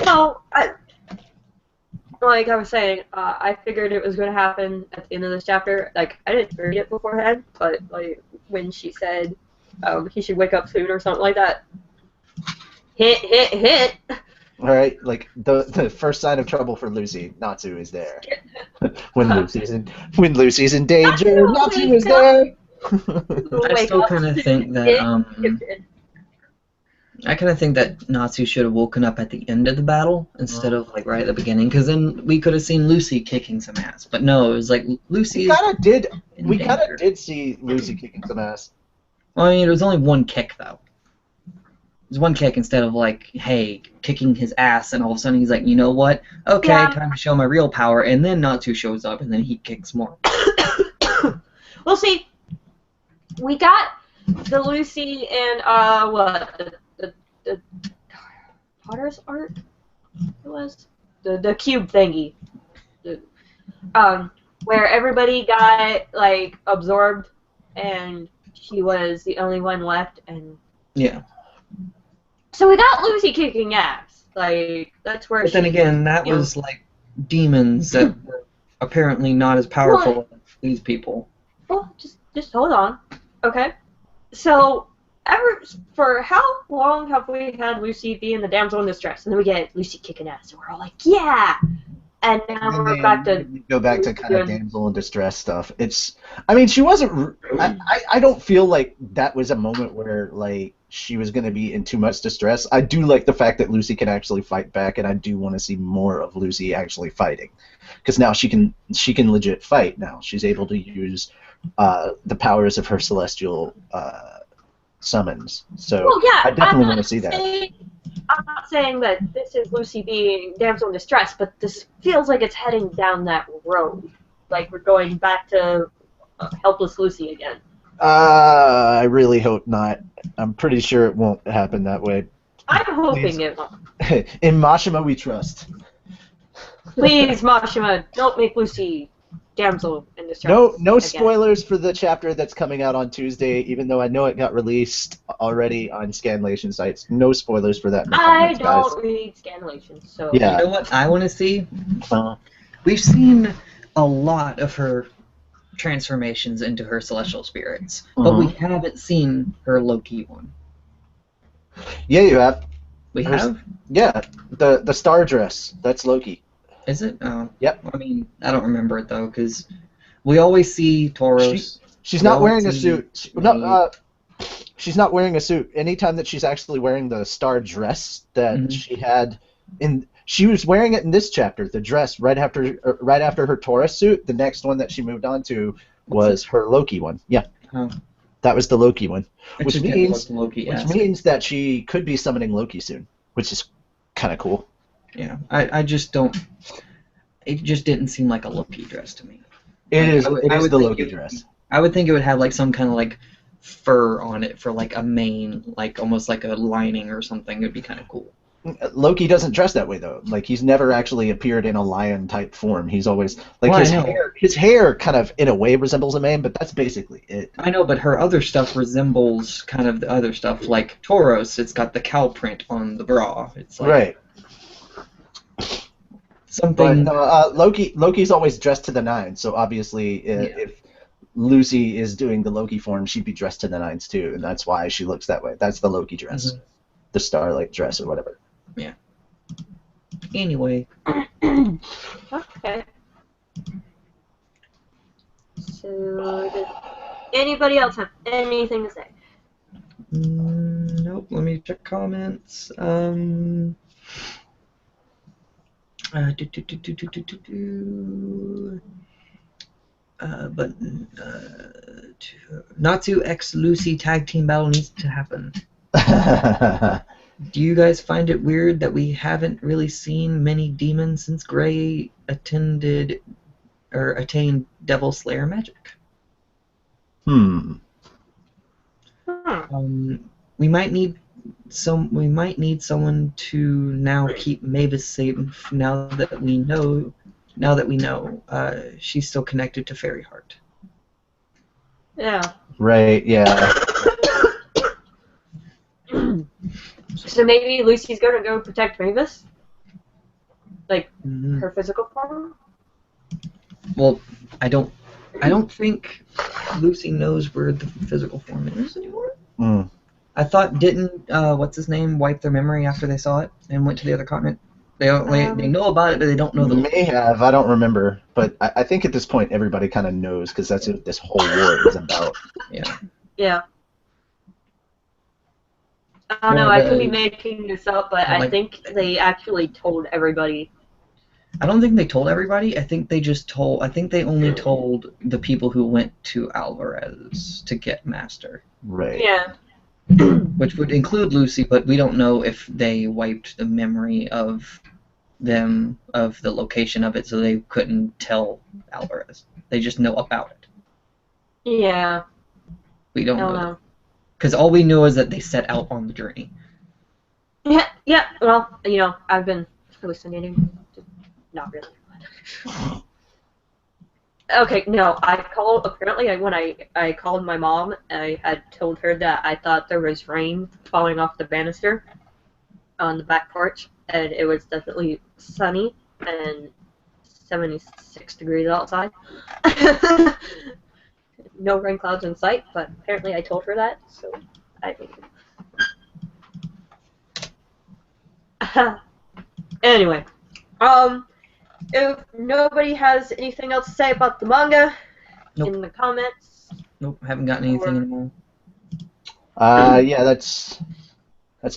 Well, like I was saying, I figured it was going to happen at the end of this chapter. Like, I didn't read it beforehand, but like when she said he should wake up soon or something like that. Hit. All right, like the first sign of trouble for Lucy, Natsu is there. when Lucy's in danger, Natsu is there. I still kind of think that I kind of think that Natsu should have woken up at the end of the battle instead of like right at the beginning, because then we could have seen Lucy kicking some ass. But no, it was like Lucy. We kind of did see Lucy kicking some ass. Well, I mean, it was only one kick though. It was one kick instead of like, hey, kicking his ass, and all of a sudden he's like, you know what? Okay, time to show my real power, and then Natsu shows up, and then he kicks more. Well, see, we got the Lucy and the Potter's art. It was the cube thingy, where everybody got like absorbed, and she was the only one left, and yeah. So we got Lucy kicking ass. Like that's where. But then again, that was like demons that were apparently not as powerful as these people. Well, just hold on, okay? So, for how long have we had Lucy being the damsel in distress, and then we get Lucy kicking ass, and we're all like, yeah! And now we're back to... go back to kind of damsel in distress stuff. I mean, she wasn't... I don't feel like that was a moment where, like, she was going to be in too much distress. I do like the fact that Lucy can actually fight back, and I do want to see more of Lucy actually fighting. Because now she can legit fight now. She's able to use the powers of her celestial summons. So well, yeah, I definitely want to see that. I'm not saying that this is Lucy being damsel in distress, but this feels like it's heading down that road. Like we're going back to helpless Lucy again. I really hope not. I'm pretty sure it won't happen that way. I'm hoping it won't. In Mashima we trust. Please, Mashima, don't make Lucy damsel in distress. No spoilers for the chapter that's coming out on Tuesday, even though I know it got released already on Scanlation sites. No spoilers for that in the comments, I don't read Scanlation, so... Yeah. You know what I want to see? We've seen a lot of her transformations into her celestial spirits, but we haven't seen her Loki one. Yeah, you have. We have? Yeah, the star dress. That's Loki. Is it? Oh. Yep. I mean, I don't remember it, though, because we always see Tauros. She's not wearing a suit. She's not wearing a suit. Anytime that she's actually wearing the star dress that she had she was wearing it in this chapter, the dress, right after her Taurus suit. The next one that she moved on to was her Loki one. Yeah. Oh. That was the Loki one. Which means that she could be summoning Loki soon, which is kind of cool. Yeah, I just don't... It just didn't seem like a Loki dress to me. It is the Loki dress. I would think it would have like some kind of like fur on it for like a mane, like almost like a lining or something. It'd be kind of cool. Loki doesn't dress that way though. Like he's never actually appeared in a lion type form. He's always like his hair kind of in a way resembles a mane, but that's basically it. I know, but her other stuff resembles kind of the other stuff. Like Tauros, it's got the cow print on the bra. It's like, right. Something. But Loki's always dressed to the nines, so obviously if Lucy is doing the Loki form, she'd be dressed to the nines too, and that's why she looks that way. That's the Loki dress, the Starlight dress or whatever. Yeah. Anyway. Okay. So, does anybody else have anything to say? Nope. Let me check comments. Natsu x Lucy tag team battle needs to happen. Do you guys find it weird that we haven't really seen many demons since Gray attained Devil Slayer magic? We might need someone to now keep Mavis safe. Now that we know, she's still connected to Fairy Heart. Yeah. Right. Yeah. So maybe Lucy's gonna go protect Mavis, like her physical form. Well, I don't think Lucy knows where the physical form is anymore. I thought didn't what's his name wipe their memory after they saw it and went to the other continent. They know about it, but they don't know the. May have. I don't remember, but I think at this point everybody kind of knows because that's what this whole war is about. Yeah. Yeah. I don't know, Well, I could be making this up, but I like- think they actually told everybody. I don't think they told everybody. I think they just told. I think they only told the people who went to Alvarez to get Master, Right. Yeah. which would include Lucy. But we don't know if they wiped the memory of them of the location of it, so they couldn't tell Alvarez. They just know about it. Yeah. We I don't don't know know. because all we know is that they set out on the journey. Yeah, well, you know, I've been hallucinating. Not really. Okay, no, apparently when I called my mom, I had told her that I thought there was rain falling off the banister on the back porch, and it was definitely sunny and 76 degrees outside. No rain clouds in sight, but apparently I told her that, so I believe it. Anyway, if nobody has anything else to say about the manga Nope. in the comments, Nope, haven't gotten anything anymore. Yeah, that's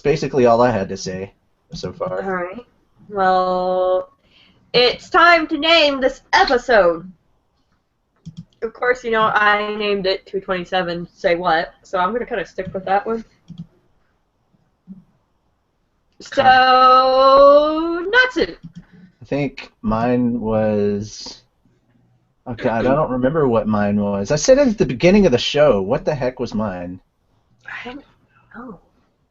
basically all I had to say so far. alright. Well, it's time to name this episode. Of course, you know, I named it 227, Say What, so I'm going to kind of stick with that one. So, Natsu. I think mine was. Oh God, I don't remember what mine was. I said it at the beginning of the show. What the heck was mine? I don't know.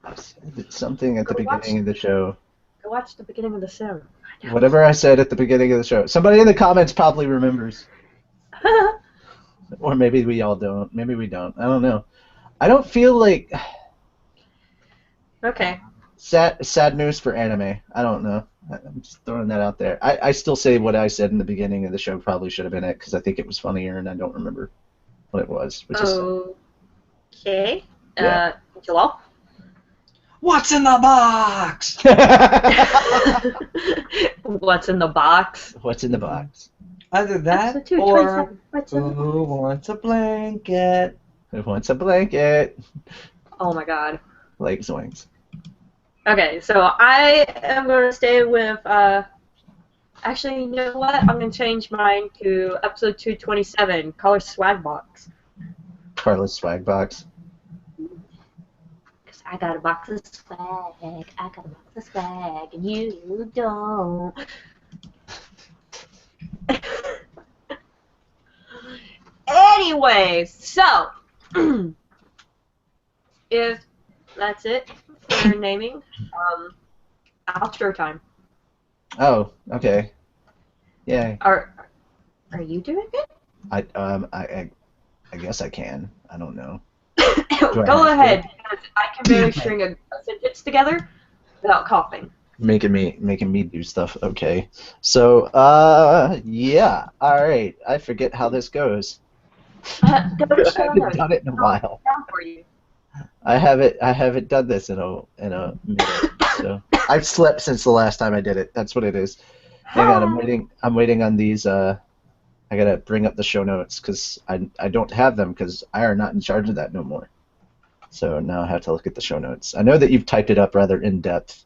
I said something at the Go watch- beginning of the show. Go watch the beginning of the show. Whatever I said at the beginning of the show. Somebody in the comments probably remembers. Or maybe we all don't. Maybe we don't. I don't know. I don't feel like Okay. sad news for anime. I don't know. I'm just throwing that out there. I still say what I said in the beginning of the show probably should have been it because I think it was funnier and I don't remember what it was. Which is Okay. Yeah. Jalal? What's in the box? What's in the box? What's in the box? Either that Episode or 227. What's in the who wants a blanket? Who wants a blanket? Oh my god. Like zoinks. Okay, so I am going to stay with, actually, you know what? I'm going to change mine to episode 227, Color Swag Box. Carla's swag box. Because I got a box of swag, I got a box of swag, and you don't. Anyway, so, if that's it for naming, outro time. Oh, okay. Yeah. Are you doing it? I guess I can. I don't know. Go have ahead, because I can barely string a sentence together without coughing. Making me do stuff. Okay. So, yeah. All right. I forget how this goes. Go I to show haven't notes. done it in a while. Down for you. I haven't done this in a minute. So I've slept since the last time I did it. That's what it is. Hang on, I'm waiting on these. I gotta bring up the show notes because I don't have them because I are not in charge of that no more. So now I have to look at the show notes. I know that you've typed it up rather in depth.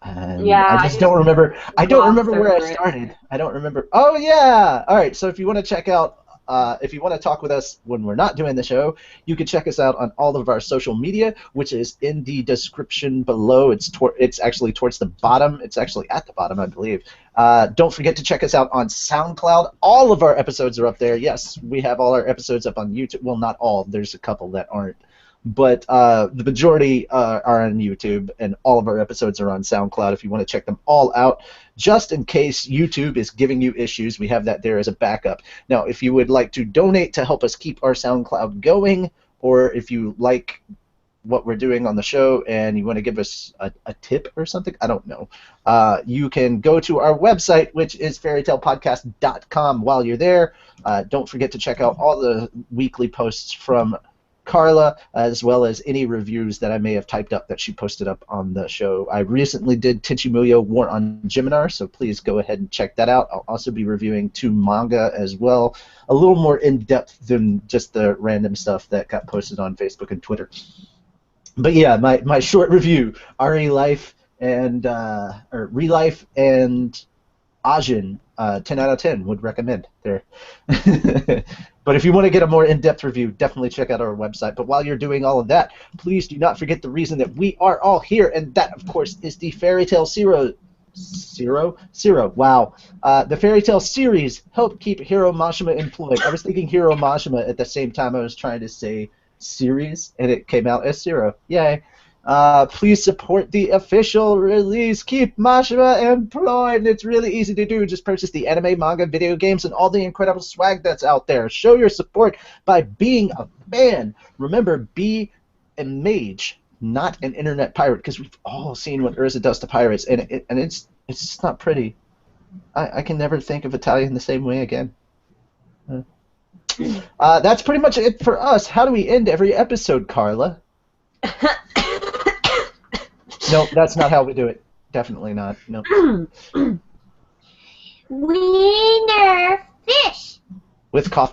And Yeah, I just don't remember. I don't remember where I over it. started. I don't remember. Oh yeah. All right. So if you want to check out, if you want to talk with us when we're not doing the show, you can check us out on all of our social media, which is in the description below. It's actually towards the bottom. It's actually at the bottom, I believe. Don't forget to check us out on SoundCloud. All of our episodes are up there. Yes, we have all our episodes up on YouTube. Well, not all. There's a couple that aren't. But the majority are on YouTube, and all of our episodes are on SoundCloud if you want to check them all out. Just in case YouTube is giving you issues, we have that there as a backup. Now, if you would like to donate to help us keep our SoundCloud going, or if you like what we're doing on the show and you want to give us a tip or something, I don't know, you can go to our website, which is fairytalepodcast.com. While you're there, don't forget to check out all the weekly posts from Carla, as well as any reviews that I may have typed up that she posted up on the show. I recently did Tenchimuyo War on Geminar, so please go ahead and check that out. I'll also be reviewing 2 manga as well, a little more in-depth than just the random stuff that got posted on Facebook and Twitter. But yeah, my short review, RE Life and or Relife and Ajin, 10 out of 10 would recommend there. But if you want to get a more in-depth review, definitely check out our website. But while you're doing all of that, please do not forget the reason that we are all here, and that, of course, is the Fairy Tale Zero. Wow. The Fairy Tale series helped keep Hiro Mashima employed. I was thinking Hiro Mashima at the same time I was trying to say series, and it came out as Zero. Yay. Please support the official release. Keep Mashima employed. It's really easy to do. Just purchase the anime, manga, video games, and all the incredible swag that's out there. Show your support by being a fan. Remember, be a mage, not an internet pirate, because we've all seen what Urza does to pirates, and it's just not pretty. I can never think of Italian the same way again. That's pretty much it for us. How do we end every episode, Carla? No, that's not how we do it. Definitely not. No. Wiener fish. With cough